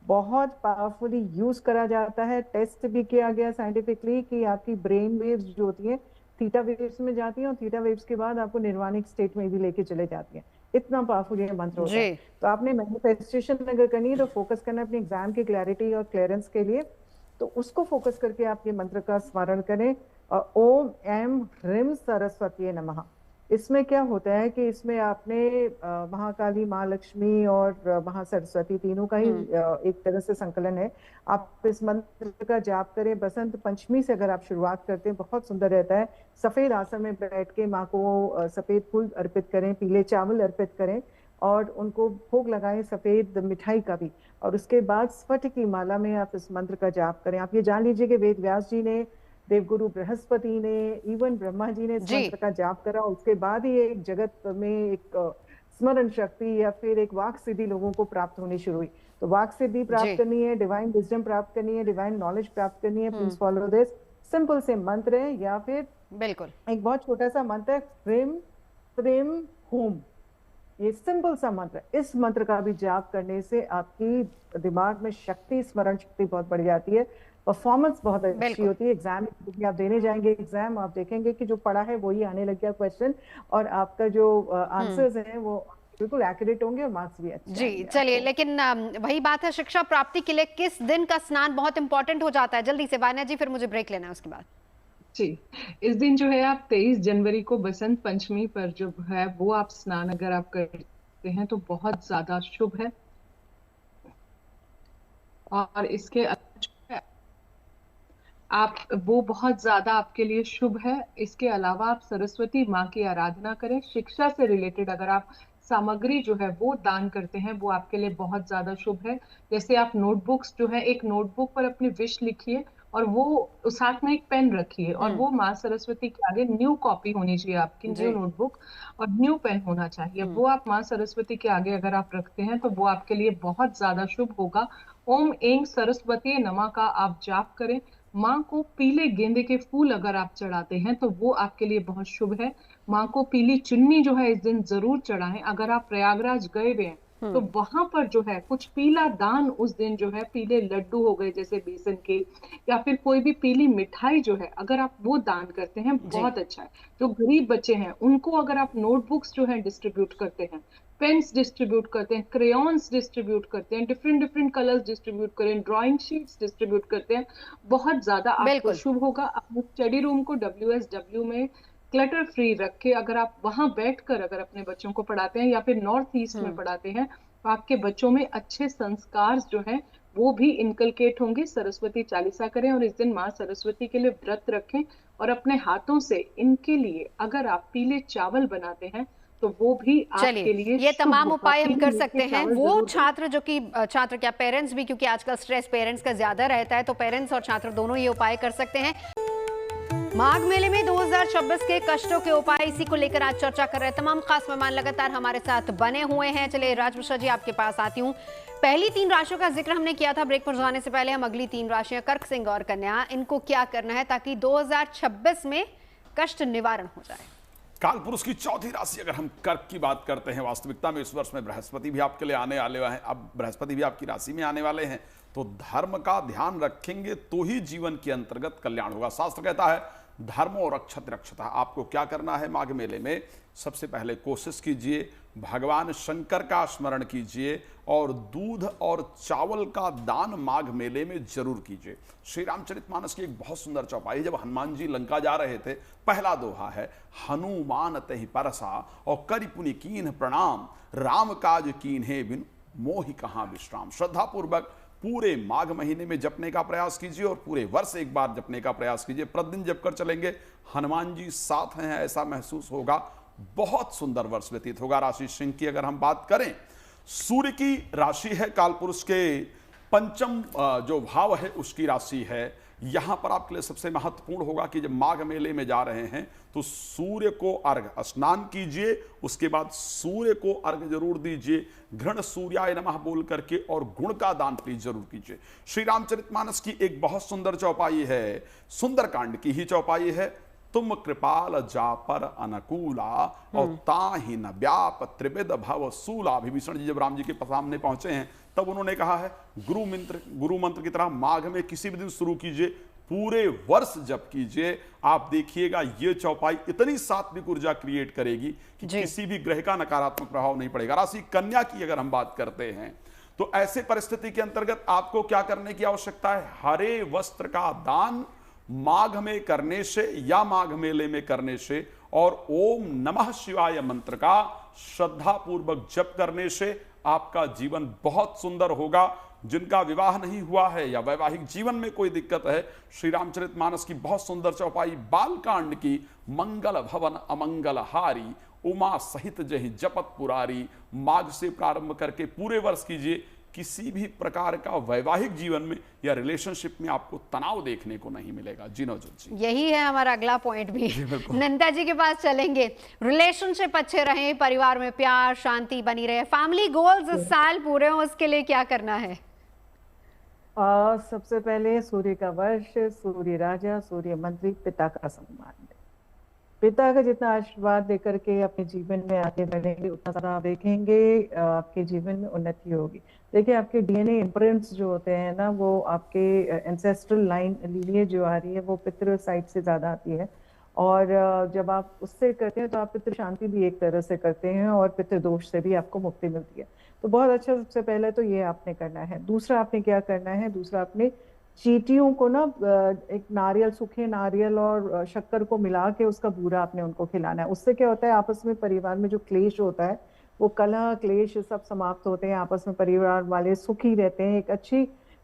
[SPEAKER 3] बहुत पावरफुली यूज करा जाता है। टेस्ट भी किया गया साइंटिफिकली कि आपकी ब्रेन वेव्स जो होती हैं थीटा वेव्स में जाती हैं और थीटा वेव्स के बाद आपको निर्वाणिक स्टेट में भी लेके चले जाती हैं। इतना पावरफुल ये मंत्र होता है। तो आपने मैनिफेस्टेशन अगर करनी है तो फोकस करना अपने एग्जाम की क्लैरिटी और क्लियरेंस के लिए, तो उसको फोकस करके आप ये मंत्र का स्मरण करें। ओम ऐं ह्रीं सरस्वती नमः। इसमें क्या होता है कि इसमें आपने महाकाली, माँ लक्ष्मी और महासरस्वती तीनों का ही एक तरह से संकलन है। आप इस मंत्र का जाप करें। बसंत पंचमी से अगर आप शुरुआत करते हैं बहुत सुंदर रहता है। सफेद आसन में बैठ के माँ को सफेद फूल अर्पित करें, पीले चावल अर्पित करें और उनको भोग लगाएं सफेद मिठाई का भी। और उसके बाद स्फटिक की माला में आप इस मंत्र का जाप करें। आप ये जान लीजिए कि वेद व्यास जी ने, देवगुरु बृहस्पति ने, इवन ब्रह्मा जी ने इस मंत्र का जाप करा। उसके बाद ही एक जगत में एक स्मरण शक्ति या फिर एक वाक सिद्धि लोगों को प्राप्त होनी शुरू हुई। तो वाक सिद्धि प्राप्त करनी है, डिवाइन विजडम प्राप्त करनी है, डिवाइन नॉलेज प्राप्त करनी है, प्लीज फॉलो दिस। सिंपल से मंत्र है या फिर
[SPEAKER 1] बिल्कुल
[SPEAKER 3] एक बहुत छोटा सा मंत्र है, ह्रीं श्रीं हूं। ये सिंपल सा मंत्र, इस मंत्र का भी जाप करने से आपकी दिमाग में शक्ति, स्मरण शक्ति बहुत बढ़ जाती है। परफॉर्मेंस बहुत अच्छी होती है। एग्जाम आप देने जाएंगे, एग्जाम आप देखेंगे कि जो पढ़ा है वही आने लग गया क्वेश्चन, और आपका जो आंसर्स हैं वो बिल्कुल एक्यूरेट होंगे और मार्क्स भी अच्छे।
[SPEAKER 1] जी चलिए, लेकिन वही बात है, शिक्षा प्राप्ति के लिए किस दिन का स्नान बहुत इंपॉर्टेंट हो जाता है? जल्दी से वान्या जी, फिर मुझे ब्रेक लेना है उसके बाद।
[SPEAKER 4] जी, इस दिन जो है आप 23 जनवरी को बसंत पंचमी पर जो है वो आप स्नान अगर आप करते हैं तो बहुत ज्यादा शुभ है। और इसके आप वो बहुत ज्यादा आपके लिए शुभ है। इसके अलावा आप सरस्वती माँ की आराधना करें। शिक्षा से रिलेटेड अगर आप सामग्री जो है वो दान करते हैं वो आपके लिए बहुत ज्यादा शुभ है। जैसे आप नोटबुक्स जो है, एक नोटबुक पर अपनी विश लिखिए और वो साथ में एक पेन रखिए और वो माँ सरस्वती के आगे न्यू कॉपी होनी चाहिए आपकी, न्यू नोटबुक और न्यू पेन होना चाहिए। वो आप माँ सरस्वती के आगे अगर आप रखते हैं तो वो आपके लिए बहुत ज्यादा शुभ होगा। ओम ऐं सरस्वती नमः का आप जाप करें। माँ को पीले गेंदे के फूल अगर आप चढ़ाते हैं तो वो आपके लिए बहुत शुभ है। माँ को पीली चुन्नी जो है इस दिन जरूर चढ़ाएं। अगर आप प्रयागराज गए हुए हैं तो वहां पर जो है कुछ पीला दान उस दिन जो है, पीले लड्डू हो गए जैसे बेसन के, या फिर कोई भी पीली मिठाई जो है अगर आप वो दान करते हैं बहुत अच्छा है। जो गरीब बच्चे हैं उनको अगर आप नोटबुक्स जो है डिस्ट्रीब्यूट करते हैं, पेन्स डिस्ट्रीब्यूट करते हैं, क्रेयॉन्स डिस्ट्रीब्यूट करते हैं, डिफरेंट डिफरेंट कलर्स डिस्ट्रीब्यूट करें, ड्राइंग शीट्स डिस्ट्रीब्यूट करते हैं, बहुत ज्यादा आपको शुभ होगा। अपने स्टडी रूम को WSW में क्लटर फ्री रख के अगर आप वहां बैठकर अगर अपने बच्चों को पढ़ाते हैं या फिर नॉर्थ ईस्ट में पढ़ाते हैं तो आपके बच्चों में अच्छे संस्कार जो है वो भी इनकलकेट होंगे। सरस्वती चालीसा करें और इस दिन माँ सरस्वती के लिए व्रत रखें और अपने हाथों से इनके लिए अगर आप पीले चावल बनाते हैं तो वो भी आपके लिए
[SPEAKER 1] ये तमाम उपाय हम कर सकते हैं। वो छात्र जो कि छात्र क्या पेरेंट्स भी, क्योंकि आजकल स्ट्रेस पेरेंट्स का ज्यादा रहता है, तो पेरेंट्स और छात्र दोनों ये उपाय कर सकते हैं। माघ मेले में 2026 के कष्टों के उपाय, इसी को लेकर आज चर्चा कर रहे हैं। तमाम खास मेहमान लगातार हमारे साथ बने हुए हैं। चलिए राजभूषा जी आपके पास आती हूँ। पहली 3 राशियों का जिक्र हमने किया था ब्रेक पर जाने से पहले। हम अगली 3 राशियां कर्क, सिंह और कन्या, इनको क्या करना है ताकि 2026 में कष्ट निवारण हो जाए?
[SPEAKER 2] काल पुरुष की चौथी राशि अगर हम कर्क की बात करते हैं, वास्तविकता में इस वर्ष में बृहस्पति भी आपके लिए आने वाले हैं। अब बृहस्पति भी आपकी राशि में आने वाले हैं, तो धर्म का ध्यान रखेंगे तो ही जीवन के अंतर्गत कल्याण होगा। शास्त्र कहता है धर्म और रक्षत रक्षता। आपको क्या करना है माघ मेले में? सबसे पहले कोशिश कीजिए भगवान शंकर का स्मरण कीजिए और दूध और चावल का दान माघ मेले में जरूर कीजिए। श्री रामचरितमानस की एक बहुत सुंदर चौपाई, जब हनुमान जी लंका जा रहे थे, पहला दोहा है, हनुमान तहि परसा और करि पुनि कीन्ह प्रणाम, राम काज कीन्हे बिन मोहि कहाँ विश्राम। श्रद्धा पूर्वक पूरे माघ महीने में जपने का प्रयास कीजिए और पूरे वर्ष एक बार जपने का प्रयास कीजिए। प्रतिदिन जप कर चलेंगे, हनुमान जी साथ हैं ऐसा महसूस होगा। बहुत सुंदर वर्ष व्यतीत होगा। राशि सिंह की अगर हम बात करें, सूर्य की राशि है, कालपुरुष के पंचम जो भाव है उसकी राशि है। यहां पर आपके लिए सबसे महत्वपूर्ण होगा कि जब माघ मेले में जा रहे हैं तो सूर्य को अर्घ, स्नान कीजिए, उसके बाद सूर्य को अर्घ जरूर दीजिए, घृण सूर्याय नमः बोल करके, और गुण का दान प्लीज जरूर कीजिए। श्री रामचरितमानस की एक बहुत सुंदर चौपाई है, सुंदरकांड की ही चौपाई है, तुम कृपाल जा पर अनुकूला और ताहि न व्याप त्रिविध भव सूला। विभीषण जी जब राम जी के सामने पहुंचे हैं तब उन्होंने कहा है गुरु मंत्र की तरह माघ में किसी भी दिन शुरू कीजिए, पूरे वर्ष जप कीजिए, आप देखिएगा ये चौपाई इतनी सात्विक ऊर्जा क्रिएट करेगी कि किसी भी ग्रह का नकारात्मक प्रभाव नहीं पड़ेगा। राशि कन्या की अगर हम बात करते हैं तो ऐसे परिस्थिति के अंतर्गत आपको क्या करने की आवश्यकता है? हरे वस्त्र का दान माघ में करने से या माघ मेले में करने से और ओम नमः शिवाय मंत्र का श्रद्धा पूर्वक जप करने से आपका जीवन बहुत सुंदर होगा। जिनका विवाह नहीं हुआ है या वैवाहिक जीवन में कोई दिक्कत है, श्री रामचरितमानस की बहुत सुंदर चौपाई बालकांड की मंगल भवन अमंगल हारी उमा सहित जहि जपत पुरारी माघ से प्रारंभ करके पूरे वर्ष कीजिए। किसी भी प्रकार का वैवाहिक जीवन में या रिलेशनशिप में आपको तनाव देखने को नहीं मिलेगा। जी नवजोत जी,
[SPEAKER 1] यही है हमारा अगला पॉइंट भी। नंदा जी के पास चलेंगे। रिलेशनशिप अच्छे रहे, परिवार में प्यार शांति बनी रहे, फैमिली गोल्स इस साल पूरे हो, उसके लिए क्या करना है?
[SPEAKER 3] सबसे पहले सूर्य का वर्ष, सूर्य राजा, सूर्य मंत्री, पिता का सम्मान। पिता का जितना आशीर्वाद देकर के अपने जीवन में आगे बढ़ेंगे उतना सारा आप देखेंगे आपके जीवन में उन्नति होगी। देखिए आपके डीएनए इम्प्रिंट्स जो होते हैं ना, वो आपके एंसेस्ट्रल लाइन लीनिएज जो आ रही है वो पितृ साइड से ज्यादा आती है, और जब आप उससे करते हैं तो आप पितृ शांति भी एक तरह से करते हैं और पितृ दोष से भी आपको मुक्ति मिलती है। तो बहुत अच्छा, सबसे पहले तो ये आपने करना है। दूसरा आपने क्या करना है? दूसरा आपने चींटियों को ना एक नारियल, सूखे नारियल और शक्कर को मिला के उसका बूरा आपने उनको खिलाना है। उससे क्या होता है, आपस में परिवार में जो क्लेश होता है वो कलह क्लेश सब समाप्त होते हैं, आपस में परिवार वाले सुखी रहते हैं, एक अच्छी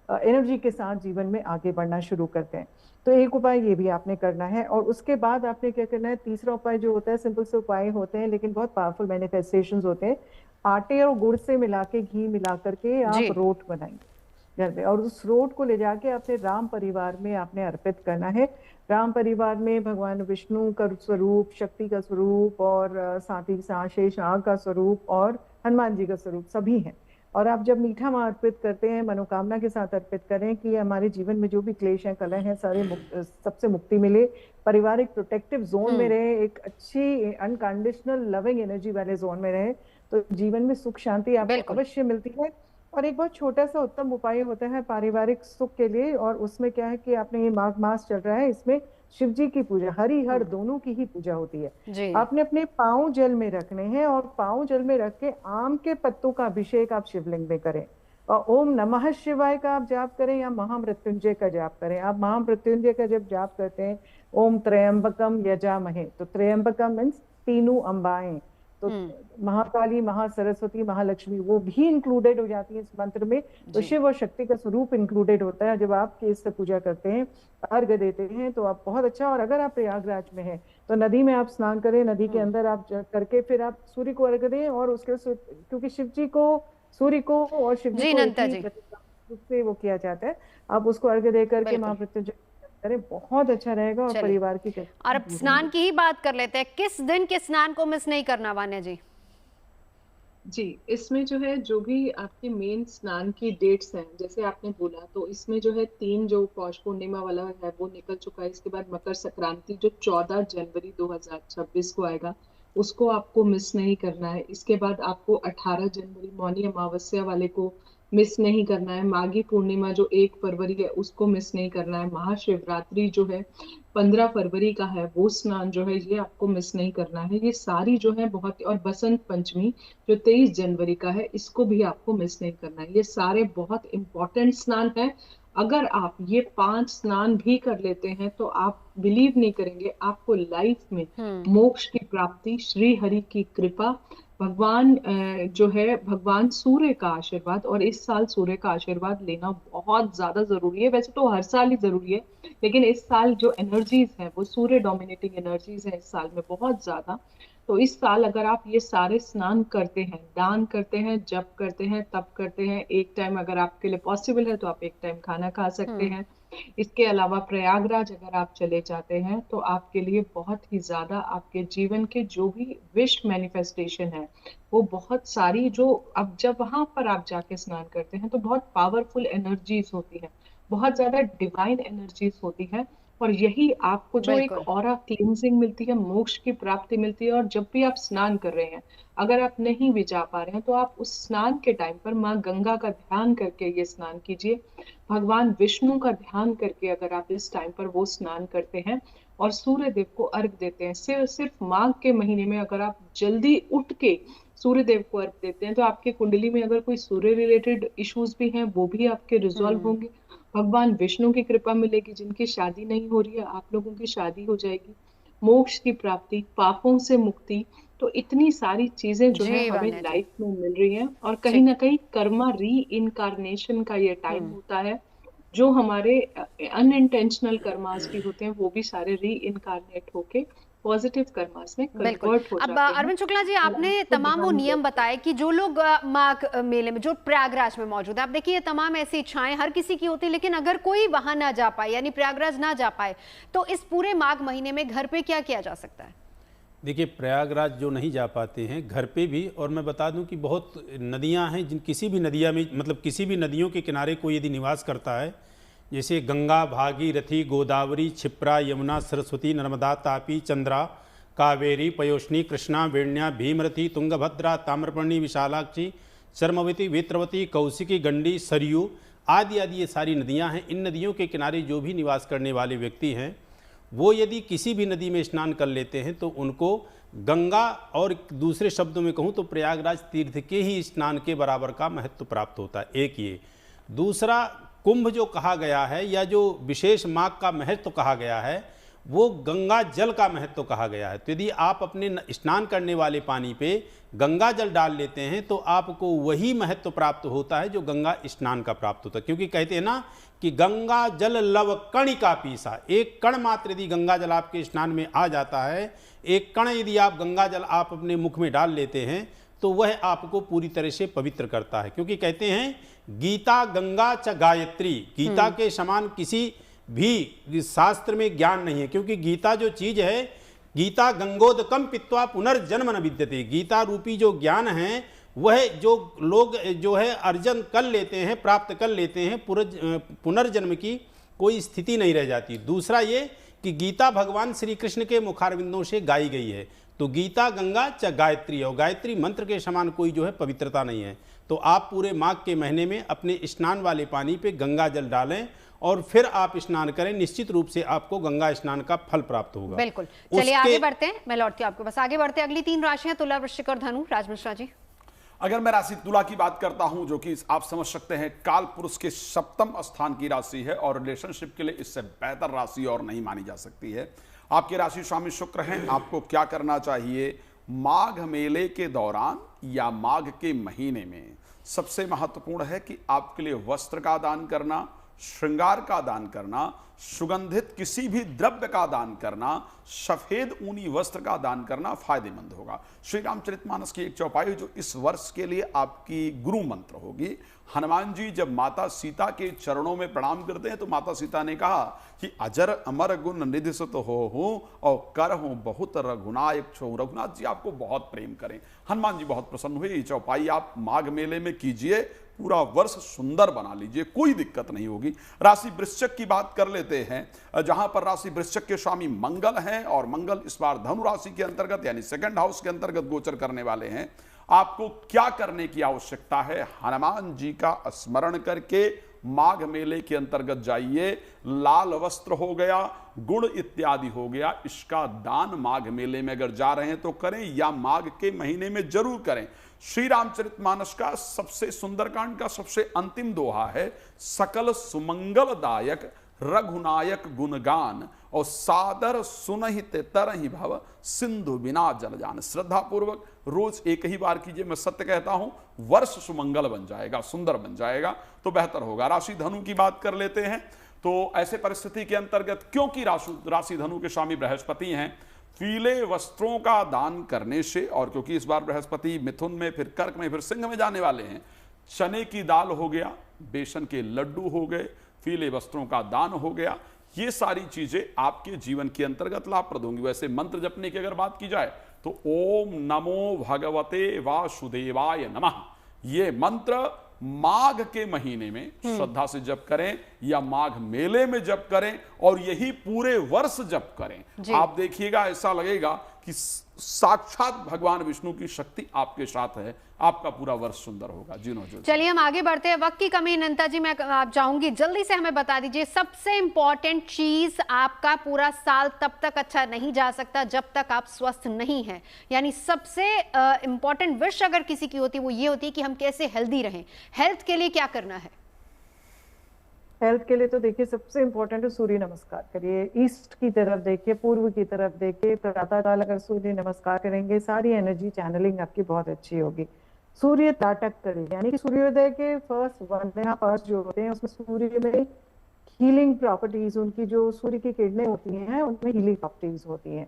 [SPEAKER 3] एनर्जी के साथ जीवन में आगे बढ़ना शुरू करते हैं। तो एक उपाय ये भी आपने करना है। और उसके बाद आपने क्या करना है, तीसरा उपाय जो होता है, सिंपल से उपाय होते हैं लेकिन बहुत पावरफुल मैनिफेस्टेशंस होते हैं। आटे और गुड़ से मिला के, घी मिला करके आप रोट बनाएंगे घर में, और उस रोट को ले जाके अपने राम परिवार में आपने अर्पित करना है। राम परिवार में भगवान विष्णु का स्वरूप, शक्ति का स्वरूप और साथ ही साथ शेषनाग का स्वरूप और हनुमान जी का स्वरूप सभी हैं। और आप जब मीठा माँ अर्पित करते हैं, मनोकामना के साथ अर्पित करें कि हमारे जीवन में जो भी क्लेश हैं, कलह हैं, सारे सबसे मुक्ति मिले, पारिवारिक प्रोटेक्टिव जोन में रहे, एक अच्छी अनकंडीशनल लविंग एनर्जी वाले जोन में रहे, तो जीवन में सुख शांति आपको अवश्य मिलती है। और एक बहुत छोटा सा उत्तम उपाय होता है पारिवारिक सुख के लिए, और उसमें क्या है कि आपने ये माघ मास चल रहा है, इसमें शिव जी की पूजा, हरि हर दोनों की ही पूजा होती है। आपने अपने पांव जल में रखने हैं और पांव जल में रख के आम के पत्तों का अभिषेक आप शिवलिंग में करें, और ओम नमः शिवाय का आप जाप करें या महामृत्युंजय का जाप करें। आप महामृत्युंजय का जब जाप करते हैं, ओम त्र्यंबकम यजामहे, तो त्र्यंबकम मीन्स तीनों अंबाएं, तो महाकाली, महासरस्वती, महालक्ष्मी वो भी इंक्लूडेड हो जाती है इस मंत्र में। तो शिव और शक्ति का स्वरूप इंक्लूडेड होता है। जब आप इससे पूजा करते हैं, अर्घ देते हैं, तो आप बहुत अच्छा। और अगर आप प्रयागराज में हैं तो नदी में आप स्नान करें, नदी के अंदर आप करके फिर आप सूर्य को अर्घ दें, और उसके क्योंकि शिव जी को, सूर्य को और शिव जी को से वो किया जाता है, आप उसको अर्घ दे करके महामृत्युंजय करें, बहुत अच्छा रहेगा। और परिवार की
[SPEAKER 1] और अब स्नान की ही बात कर लेते हैं। किस दिन के स्नान को मिस नहीं करना वान्या जी?
[SPEAKER 4] जी, इसमें जो है, जो भी आपके मेन स्नान की डेट्स हैं, जैसे आपने बोला, तो इसमें जो है 3 जो पौष पूर्णिमा वाला है वो निकल चुका है। इसके बाद मकर संक्रांति जो 14 जनवरी 2026 को आएगा, उसको आपको मिस नहीं करना है। इसके बाद आपको 18 जनवरी मौनी अमावस्या वाले को मिस नहीं करना है। माघी पूर्णिमा जो 1 फरवरी है उसको मिस नहीं करना है। महाशिवरात्रि जो है 15 फरवरी का है, वो स्नान जो है ये आपको मिस नहीं करना है। ये सारी जो है बहुत, और बसंत पंचमी जो 23 जनवरी का है, इसको भी आपको मिस नहीं करना है। ये सारे बहुत इंपॉर्टेंट स्नान है। अगर आप ये 5 स्नान भी कर लेते हैं तो आप बिलीव नहीं करेंगे, आपको लाइफ में मोक्ष की प्राप्ति, श्री हरि की कृपा, भगवान जो है, भगवान सूर्य का आशीर्वाद, और इस साल सूर्य का आशीर्वाद लेना बहुत ज्यादा जरूरी है। वैसे तो हर साल ही जरूरी है, लेकिन इस साल जो एनर्जीज हैं वो सूर्य डोमिनेटिंग एनर्जीज हैं इस साल में बहुत ज्यादा। तो इस साल अगर आप ये सारे स्नान करते हैं, दान करते हैं, जप करते हैं, तप करते हैं, एक टाइम अगर आपके लिए पॉसिबल है तो आप एक टाइम खाना खा सकते हैं। इसके अलावा प्रयागराज अगर आप चले जाते हैं तो आपके लिए बहुत ही ज्यादा, आपके जीवन के जो भी विश मैनिफेस्टेशन है वो बहुत सारी, जो अब जब वहां पर आप जाके स्नान करते हैं तो बहुत पावरफुल एनर्जीज होती है, बहुत ज्यादा डिवाइन एनर्जीज होती है, और यही आपको जो एक
[SPEAKER 1] बिल्कुल।
[SPEAKER 4] ऑरा क्लींजिंग मिलती है, मोक्ष की प्राप्ति मिलती है। और जब भी आप स्नान कर रहे हैं, अगर आप नहीं भी जा पा रहे हैं तो आप उस स्नान के टाइम पर माँ गंगा का ध्यान करके ये स्नान कीजिए। भगवान विष्णु का ध्यान करके अगर आप इस टाइम पर वो स्नान करते हैं और सूर्य देव को अर्घ देते हैं, सिर्फ माघ के महीने में अगर आप जल्दी उठ के सूर्य देव को अर्घ देते हैं तो आपके कुंडली में अगर कोई सूर्य रिलेटेड इश्यूज भी हैं वो भी आपके रिजॉल्व होंगे। भगवान विष्णु की कृपा मिलेगी। जिनकी शादी नहीं हो रही है, आप लोगों की शादी हो जाएगी। मोक्ष की प्राप्ति, पापों से मुक्ति, तो इतनी सारी चीजें जो है
[SPEAKER 1] जी
[SPEAKER 4] हमें
[SPEAKER 1] वान्या जी।
[SPEAKER 4] लाइफ में मिल रही हैं। और कहीं ना कहीं कर्मा री इनकारनेशन का ये टाइम होता है। जो हमारे अनइंटेंशनल कर्मास भी होते हैं वो भी सारे री इनकारनेट होके पॉजिटिव कर्मास में
[SPEAKER 1] बिल्कुल।
[SPEAKER 4] कन्वर्ट हो
[SPEAKER 1] अब
[SPEAKER 4] जाते हैं।
[SPEAKER 1] अरविंद शुक्ला जी,
[SPEAKER 4] और
[SPEAKER 1] आपने
[SPEAKER 4] आपको
[SPEAKER 1] तमाम वो
[SPEAKER 4] ध्यान
[SPEAKER 1] नियम
[SPEAKER 4] देते हैं।
[SPEAKER 1] बताए कि जो लोग माघ मेले में, जो प्रयागराज में मौजूद है, आप देखिए ये तमाम ऐसी इच्छाएं हर किसी की होती है, लेकिन अगर कोई वहां ना जा पाए, यानी प्रयागराज ना जा पाए, तो इस पूरे माघ महीने में घर पे क्या किया जा सकता है?
[SPEAKER 5] देखिए, प्रयागराज जो नहीं जा पाते हैं, घर पे भी, और मैं बता दूं कि बहुत नदियां हैं जिन किसी भी नदिया में, मतलब किसी भी नदियों के किनारे कोई यदि निवास करता है, जैसे गंगा, भागीरथी, गोदावरी, क्षिप्रा, यमुना, सरस्वती, नर्मदा, तापी, चंद्रा, कावेरी, पयोष्णी, कृष्णा, वेण्या, भीमरथी, तुंगभद्रा, ताम्रपर्णी, विशालाक्षी, चर्मवती, वेत्रवती, कौशिकी, गंडी, सरयू आदि आदि ये सारी नदियां हैं। इन नदियों के किनारे जो भी निवास करने वाले व्यक्ति हैं, वो यदि किसी भी नदी में स्नान कर लेते हैं तो उनको गंगा, और दूसरे शब्दों में कहूँ तो प्रयागराज तीर्थ के ही स्नान के बराबर का महत्व प्राप्त होता है। एक ये। दूसरा, कुंभ जो कहा गया है या जो विशेष माघ का महत्व कहा गया है, वो गंगा जल का महत्व कहा गया है। तो यदि आप अपने स्नान करने वाले पानी पे गंगा जल डाल लेते हैं तो आपको वही महत्व प्राप्त होता है जो गंगा स्नान का प्राप्त होता है। क्योंकि कहते हैं ना कि गंगा जल लव कणिका पीसा, एक कण मात्र यदि गंगा जल आपके स्नान में आ जाता है, एक कण यदि आप गंगा जल आप अपने मुख में डाल लेते हैं तो वह आपको पूरी तरह से पवित्र करता है। क्योंकि कहते हैं गीता गंगा च गायत्री, गीता के समान किसी भी शास्त्र में ज्ञान नहीं है। क्योंकि गीता जो चीज है, गीता गंगोदकम पित्वा पुनर्जन्म न विद्यते, गीता रूपी जो ज्ञान है वह जो लोग जो है अर्जन कर लेते हैं, प्राप्त कर लेते हैं, पुनर्जन्म की कोई स्थिति नहीं रह जाती। दूसरा ये कि गीता भगवान श्री कृष्ण के मुखारविंदों से गाई गई है। तो गीता गंगा च गायत्री, और गायत्री मंत्र के समान कोई जो है पवित्रता नहीं है। तो आप पूरे माघ के महीने में अपने स्नान वाले पानी पे गंगा जल डालें और फिर आप स्नान करें, निश्चित रूप से आपको गंगा स्नान का फल प्राप्त होगा।
[SPEAKER 1] बिल्कुल। चलिए आगे बढ़ते हैं, मैं लौटती हूँ आपके पास। आगे बढ़ते हैं, अगली 3 राशियां तुला, वृश्चिक और धनु। राज मिश्रा जी।
[SPEAKER 2] अगर मैं राशि तुला की बात करता हूं, जो कि आप समझ सकते हैं काल पुरुष के 7वें स्थान की राशि है, और रिलेशनशिप के लिए इससे बेहतर राशि और नहीं मानी जा सकती है। आपकी राशि स्वामी शुक्र हैं। आपको क्या करना चाहिए? माघ मेले के दौरान या माघ के महीने में सबसे महत्वपूर्ण है कि आपके लिए वस्त्र का दान करना, श्रृंगार का दान करना, सुगंधित किसी भी द्रव्य का दान करना, सफेद ऊनी वस्त्र का दान करना फायदेमंद होगा। श्री रामचरितमानस की एक चौपाई जो इस वर्ष के लिए आपकी गुरु मंत्र होगी। हनुमान जी जब माता सीता के चरणों में प्रणाम करते हैं तो माता सीता ने कहा कि अजर अमर गुण निधि सुत हो हूं और कर हूं बहुत रघुनायक छो। रघुनाथ जी आपको बहुत प्रेम करें। हनुमान जी बहुत प्रसन्न हुए। ये चौपाई आप माघ मेले में कीजिए, पूरा वर्ष सुंदर बना लीजिए, कोई दिक्कत नहीं होगी। राशि वृश्चिक की बात कर लेते हैं, जहां पर राशि वृश्चिक के स्वामी मंगल हैं, और मंगल इस बार धनु राशि के अंतर्गत यानी 2nd हाउस के अंतर्गत गोचर करने वाले हैं। आपको क्या करने की आवश्यकता है? हनुमान जी का स्मरण करके माघ मेले के अंतर्गत जाइए। लाल वस्त्र हो गया, गुड़ इत्यादि हो गया, इसका दान माघ मेले में अगर जा रहे हैं तो करें, या माघ के महीने में जरूर करें। श्री रामचरितमानस का सबसे सुंदरकांड का सबसे अंतिम दोहा है, सकल सुमंगलदायक रघुनायक गुणगान और सादर सुनहित तरहि भव सिंधु बिना जल जान। श्रद्धा पूर्वक रोज एक ही बार कीजिए। मैं सत्य कहता हूं, वर्ष सुमंगल बन जाएगा, सुंदर बन जाएगा, तो बेहतर होगा। राशि धनु की बात कर लेते हैं, तो ऐसे परिस्थिति के अंतर्गत, क्योंकि राशि धनु के स्वामी बृहस्पति हैं, पीले वस्त्रों का दान करने से, और क्योंकि इस बार बृहस्पति मिथुन में, फिर कर्क में, फिर सिंह में जाने वाले हैं, चने की दाल हो गया, बेसन के लड्डू हो गए, पीले वस्त्रों का दान हो गया, ये सारी चीजें आपके जीवन के अंतर्गत लाभप्रद होंगी। वैसे मंत्र जपने की अगर बात की जाए तो ओम नमो भगवते वासुदेवाय नमः, ये मंत्र माघ के महीने में श्रद्धा से जप करें या माघ मेले में जप करें और यही पूरे वर्ष जप करें, आप देखिएगा ऐसा लगेगा कि साक्षात भगवान विष्णु की शक्ति आपके साथ है, आपका पूरा वर्ष सुंदर होगा। जी नौजवान,
[SPEAKER 1] चलिए हम आगे बढ़ते हैं, वक्त की कमी नंदा जी, मैं आप चाहूंगी जल्दी से हमें बता दीजिए सबसे इंपॉर्टेंट चीज, आपका पूरा साल तब तक अच्छा नहीं जा सकता जब तक आप स्वस्थ नहीं हैं, यानी सबसे इंपॉर्टेंट विश अगर किसी की होती वो ये होती है कि हम कैसे हेल्दी रहें, हेल्थ के लिए क्या करना है?
[SPEAKER 3] हेल्थ के लिए तो देखिए सबसे इम्पोर्टेंट है सूर्य नमस्कार करिए, ईस्ट की तरफ देखिए, पूर्व की तरफ देखिए, प्रातःकाल अगर सूर्य नमस्कार करेंगे सारी एनर्जी चैनलिंग आपकी बहुत अच्छी होगी। सूर्य ताटक करिए, यानी कि सूर्योदय के फर्स्ट जो होते हैं उसमें सूर्य में हीलिंग प्रॉपर्टीज, उनकी जो सूर्य की किरणें होती हैं उनमें हीलिंग प्रॉपर्टीज होती हैं।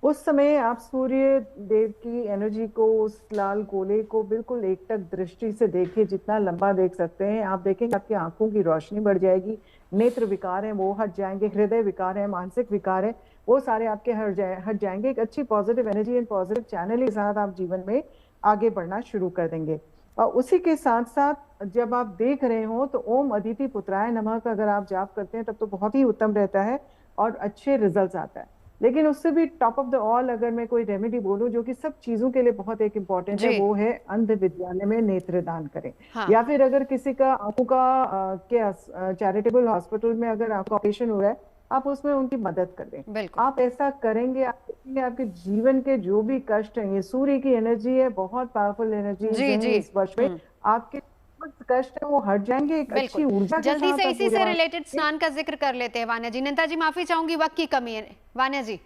[SPEAKER 3] उस समय आप सूर्य देव की एनर्जी को, उस लाल गोले को बिल्कुल एकटक दृष्टि से देखिए, जितना लंबा देख सकते हैं आप देखेंगे आपकी आंखों की रोशनी बढ़ जाएगी, नेत्र विकार है वो हट जाएंगे, हृदय विकार है, मानसिक विकार है वो सारे आपके हट जाएंगे। एक अच्छी positive energy and positive channel के साथ आप जीवन में आगे बढ़ना शुरू कर देंगे। और उसी के साथ साथ जब आप देख रहे हो तो ओम अदिति पुत्राय नमः का अगर आप जाप करते हैं तब तो बहुत ही उत्तम रहता है और अच्छे रिजल्ट्स आता है। लेकिन उससे भी टॉप ऑफ द ऑल अगर मैं कोई रेमेडी बोलूं जो कि सब चीजों के लिए बहुत एक इम्पोर्टेंट है, वो है अंध विद्यालय में नेत्रदान करें। हाँ। या फिर अगर किसी का आंखों का चैरिटेबल हॉस्पिटल में अगर आपका ऑपरेशन हो रहा है आप उसमें उनकी मदद कर दें। आप ऐसा करेंगे आपके जीवन के जो भी कष्ट हैं, ये सूर्य की एनर्जी है, बहुत पावरफुल एनर्जी है इस वर्ष में, आपके कष्ट है वो हट जाएंगे, एक अच्छी ऊर्जा।
[SPEAKER 1] जल्दी से इसी से रिलेटेड स्नान का जिक्र कर लेते हैं वान्या जी। नंदा जी माफी चाहूंगी, वक्त की कमी है। वान्या जी।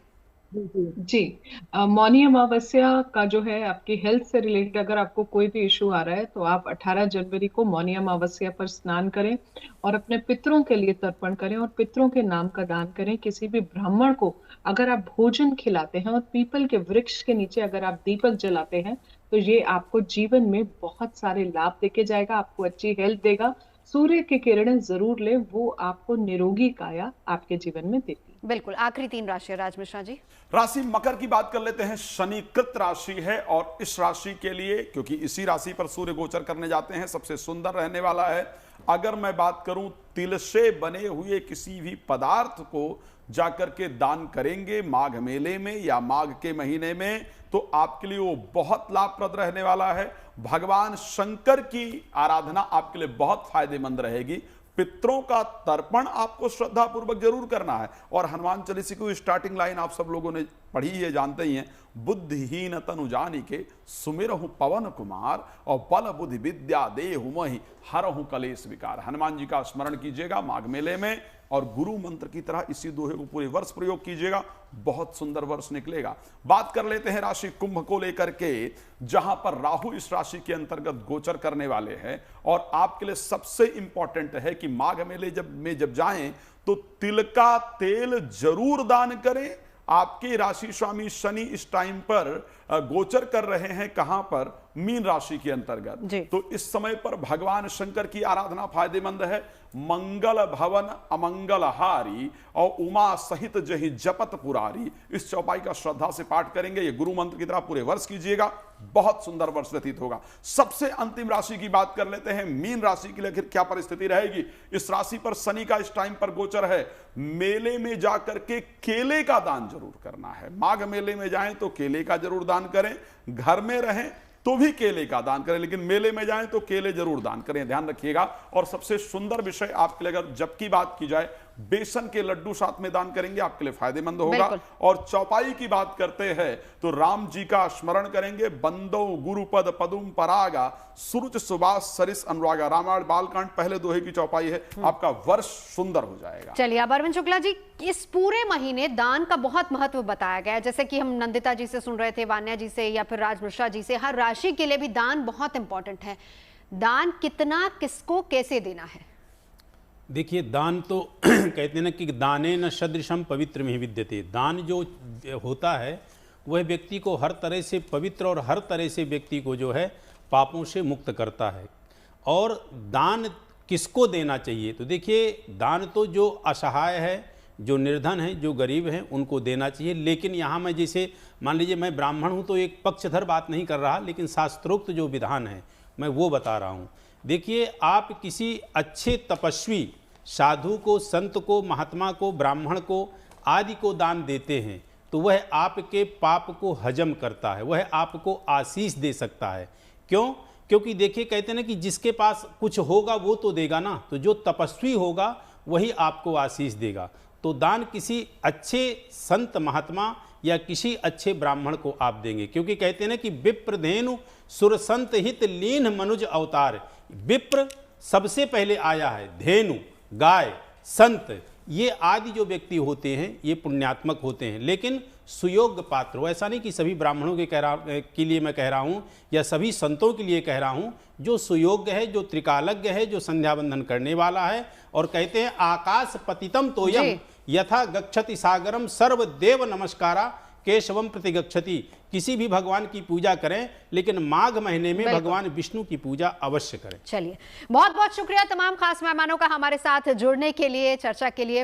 [SPEAKER 4] जी, मौनी अमावस्या का जो है आपकी हेल्थ से रिलेटेड अगर आपको कोई भी इशू आ रहा है तो आप 18 जनवरी को मौनी अमावस्या पर स्नान करें और अपने पितरों के लिए तर्पण करें और पितरों के नाम का दान करें। किसी भी ब्राह्मण को अगर आप भोजन खिलाते हैं और पीपल के वृक्ष के नीचे अगर आप दीपक जलाते हैं तो ये आपको जीवन में बहुत सारे लाभ देके जाएगा, आपको अच्छी हेल्थ देगा। सूर्य की किरणें जरूर ले, वो आपको निरोगी काया आपके जीवन में देती है।
[SPEAKER 1] बिल्कुल। आखिरी 3 राशि, राज मिश्रा जी।
[SPEAKER 2] राशि मकर की बात कर लेते हैं। शनिकृत राशि है और इस राशि के लिए, क्योंकि इसी राशि पर सूर्य गोचर करने जाते हैं, सबसे सुंदर रहने वाला है। अगर मैं बात करूं तिल से बने हुए किसी भी पदार्थ को जाकर के दान करेंगे माघ मेले में या माघ के महीने में, तो आपके लिए वो बहुत लाभप्रद रहने वाला है। भगवान शंकर की आराधना आपके लिए बहुत फायदेमंद रहेगी। पितरों का तर्पण आपको श्रद्धा पूर्वक जरूर करना है। और हनुमान चालीसा की स्टार्टिंग लाइन आप सब लोगों ने पढ़ी है, जानते ही हैं, बुद्धिहीन तनु जानिके सुमिरहु पवन कुमार और बल बुद्धि विद्या देहु महि हरहु कलेश विकार। हनुमान जी का स्मरण कीजिएगा माघ मेले में और गुरु मंत्र की तरह इसी दोहे को पूरे वर्ष प्रयोग कीजिएगा, बहुत सुंदर वर्ष निकलेगा। बात कर लेते हैं राशि कुंभ को लेकर के, जहां पर राहु इस राशि के अंतर्गत गोचर करने वाले हैं। और आपके लिए सबसे इंपॉर्टेंट है कि माघ मेले जब जाएं तो तिल का तेल जरूर दान करें। आपके राशि स्वामी शनि इस टाइम पर गोचर कर रहे हैं, कहां पर? मीन राशि के अंतर्गत। तो इस समय पर भगवान शंकर की आराधना फायदेमंद है। मंगल भवन अमंगल हारी और उमा सहित जहि जपत पुरारी, इस चौपाई का श्रद्धा से पाठ करेंगे, ये गुरु मंत्र की तरह पूरे वर्ष कीजिएगा, बहुत सुंदर वर्ष व्यतीत होगा। सबसे अंतिम राशि की बात कर लेते हैं, मीन राशि के लिए क्या परिस्थिति रहेगी। इस राशि पर शनि का इस टाइम पर गोचर है। मेले में जाकर के केले का दान जरूर करना है। माघ मेले में जाएं तो केले का जरूर दान करें, घर में रहें तो भी केले का दान करें, लेकिन मेले में जाएं तो केले जरूर दान करें, ध्यान रखिएगा। और सबसे सुंदर विषय आपके लिए अगर जब की बात की जाए, बेसन के लड्डू साथ में दान करेंगे, आपके लिए फायदेमंद होगा। और चौपाई की बात करते हैं तो राम जी का स्मरण करेंगे। बंदो गुरुपद पदुम परागा सुरुच सुबास सरिस अनुरागा, रामायण बालकांड पहले दोहे की चौपाई है, आपका वर्ष सुंदर हो जाएगा।
[SPEAKER 1] चलिए अब अरविंद शुक्ला जी, इस पूरे महीने दान का बहुत महत्व बताया गया है, जैसे कि हम नंदिता जी से सुन रहे थे, वान्या जी से या फिर राज मिश्रा जी से, हर राशि के लिए भी दान बहुत इंपॉर्टेंट है। दान कितना, किसको, कैसे देना है?
[SPEAKER 5] देखिए, दान तो कहते हैं ना कि दाने न सदृशम पवित्र में विद्यते। दान जो होता है वह व्यक्ति को हर तरह से पवित्र और हर तरह से व्यक्ति को जो है पापों से मुक्त करता है। और दान किसको देना चाहिए? तो देखिए, दान तो जो असहाय है, जो निर्धन है, जो गरीब हैं, उनको देना चाहिए। लेकिन यहाँ मैं जैसे मान लीजिए मैं ब्राह्मण हूँ तो एक पक्षधर बात नहीं कर रहा, लेकिन शास्त्रोक्त जो विधान है मैं वो बता रहा हूँ। देखिए, आप किसी अच्छे तपस्वी साधु को, संत को, महात्मा को, ब्राह्मण को आदि को दान देते हैं तो वह आपके पाप को हजम करता है, वह आपको आशीष दे सकता है। क्यों? क्योंकि देखिए, कहते हैं ना कि जिसके पास कुछ होगा वो तो देगा ना, तो जो तपस्वी होगा वही आपको आशीष देगा। तो दान किसी अच्छे संत महात्मा या किसी अच्छे ब्राह्मण को आप देंगे, क्योंकि कहते हैं ना कि विप्र धेनु सुर संत हित लीन मनुज अवतार। विप्र सबसे पहले आया है, धेनु गाय, संत ये आदि जो व्यक्ति होते हैं ये पुण्यात्मक होते हैं, लेकिन सुयोग्य पात्र हो। ऐसा नहीं कि सभी ब्राह्मणों के लिए मैं कह रहा हूँ या सभी संतों के लिए कह रहा हूँ, जो सुयोग्य है, जो त्रिकालज्ञ है, जो संध्या बंधन करने वाला है। और कहते हैं आकाश पतितम तोयम यथा गच्छति सागरम सर्वदेव नमस्कारा केशवम प्रतिगच्छति। किसी भी भगवान की पूजा करें, लेकिन माघ महीने में भगवान विष्णु की पूजा अवश्य करें।
[SPEAKER 1] चलिए, बहुत बहुत शुक्रिया तमाम खास मेहमानों का हमारे साथ जुड़ने के लिए, चर्चा के लिए।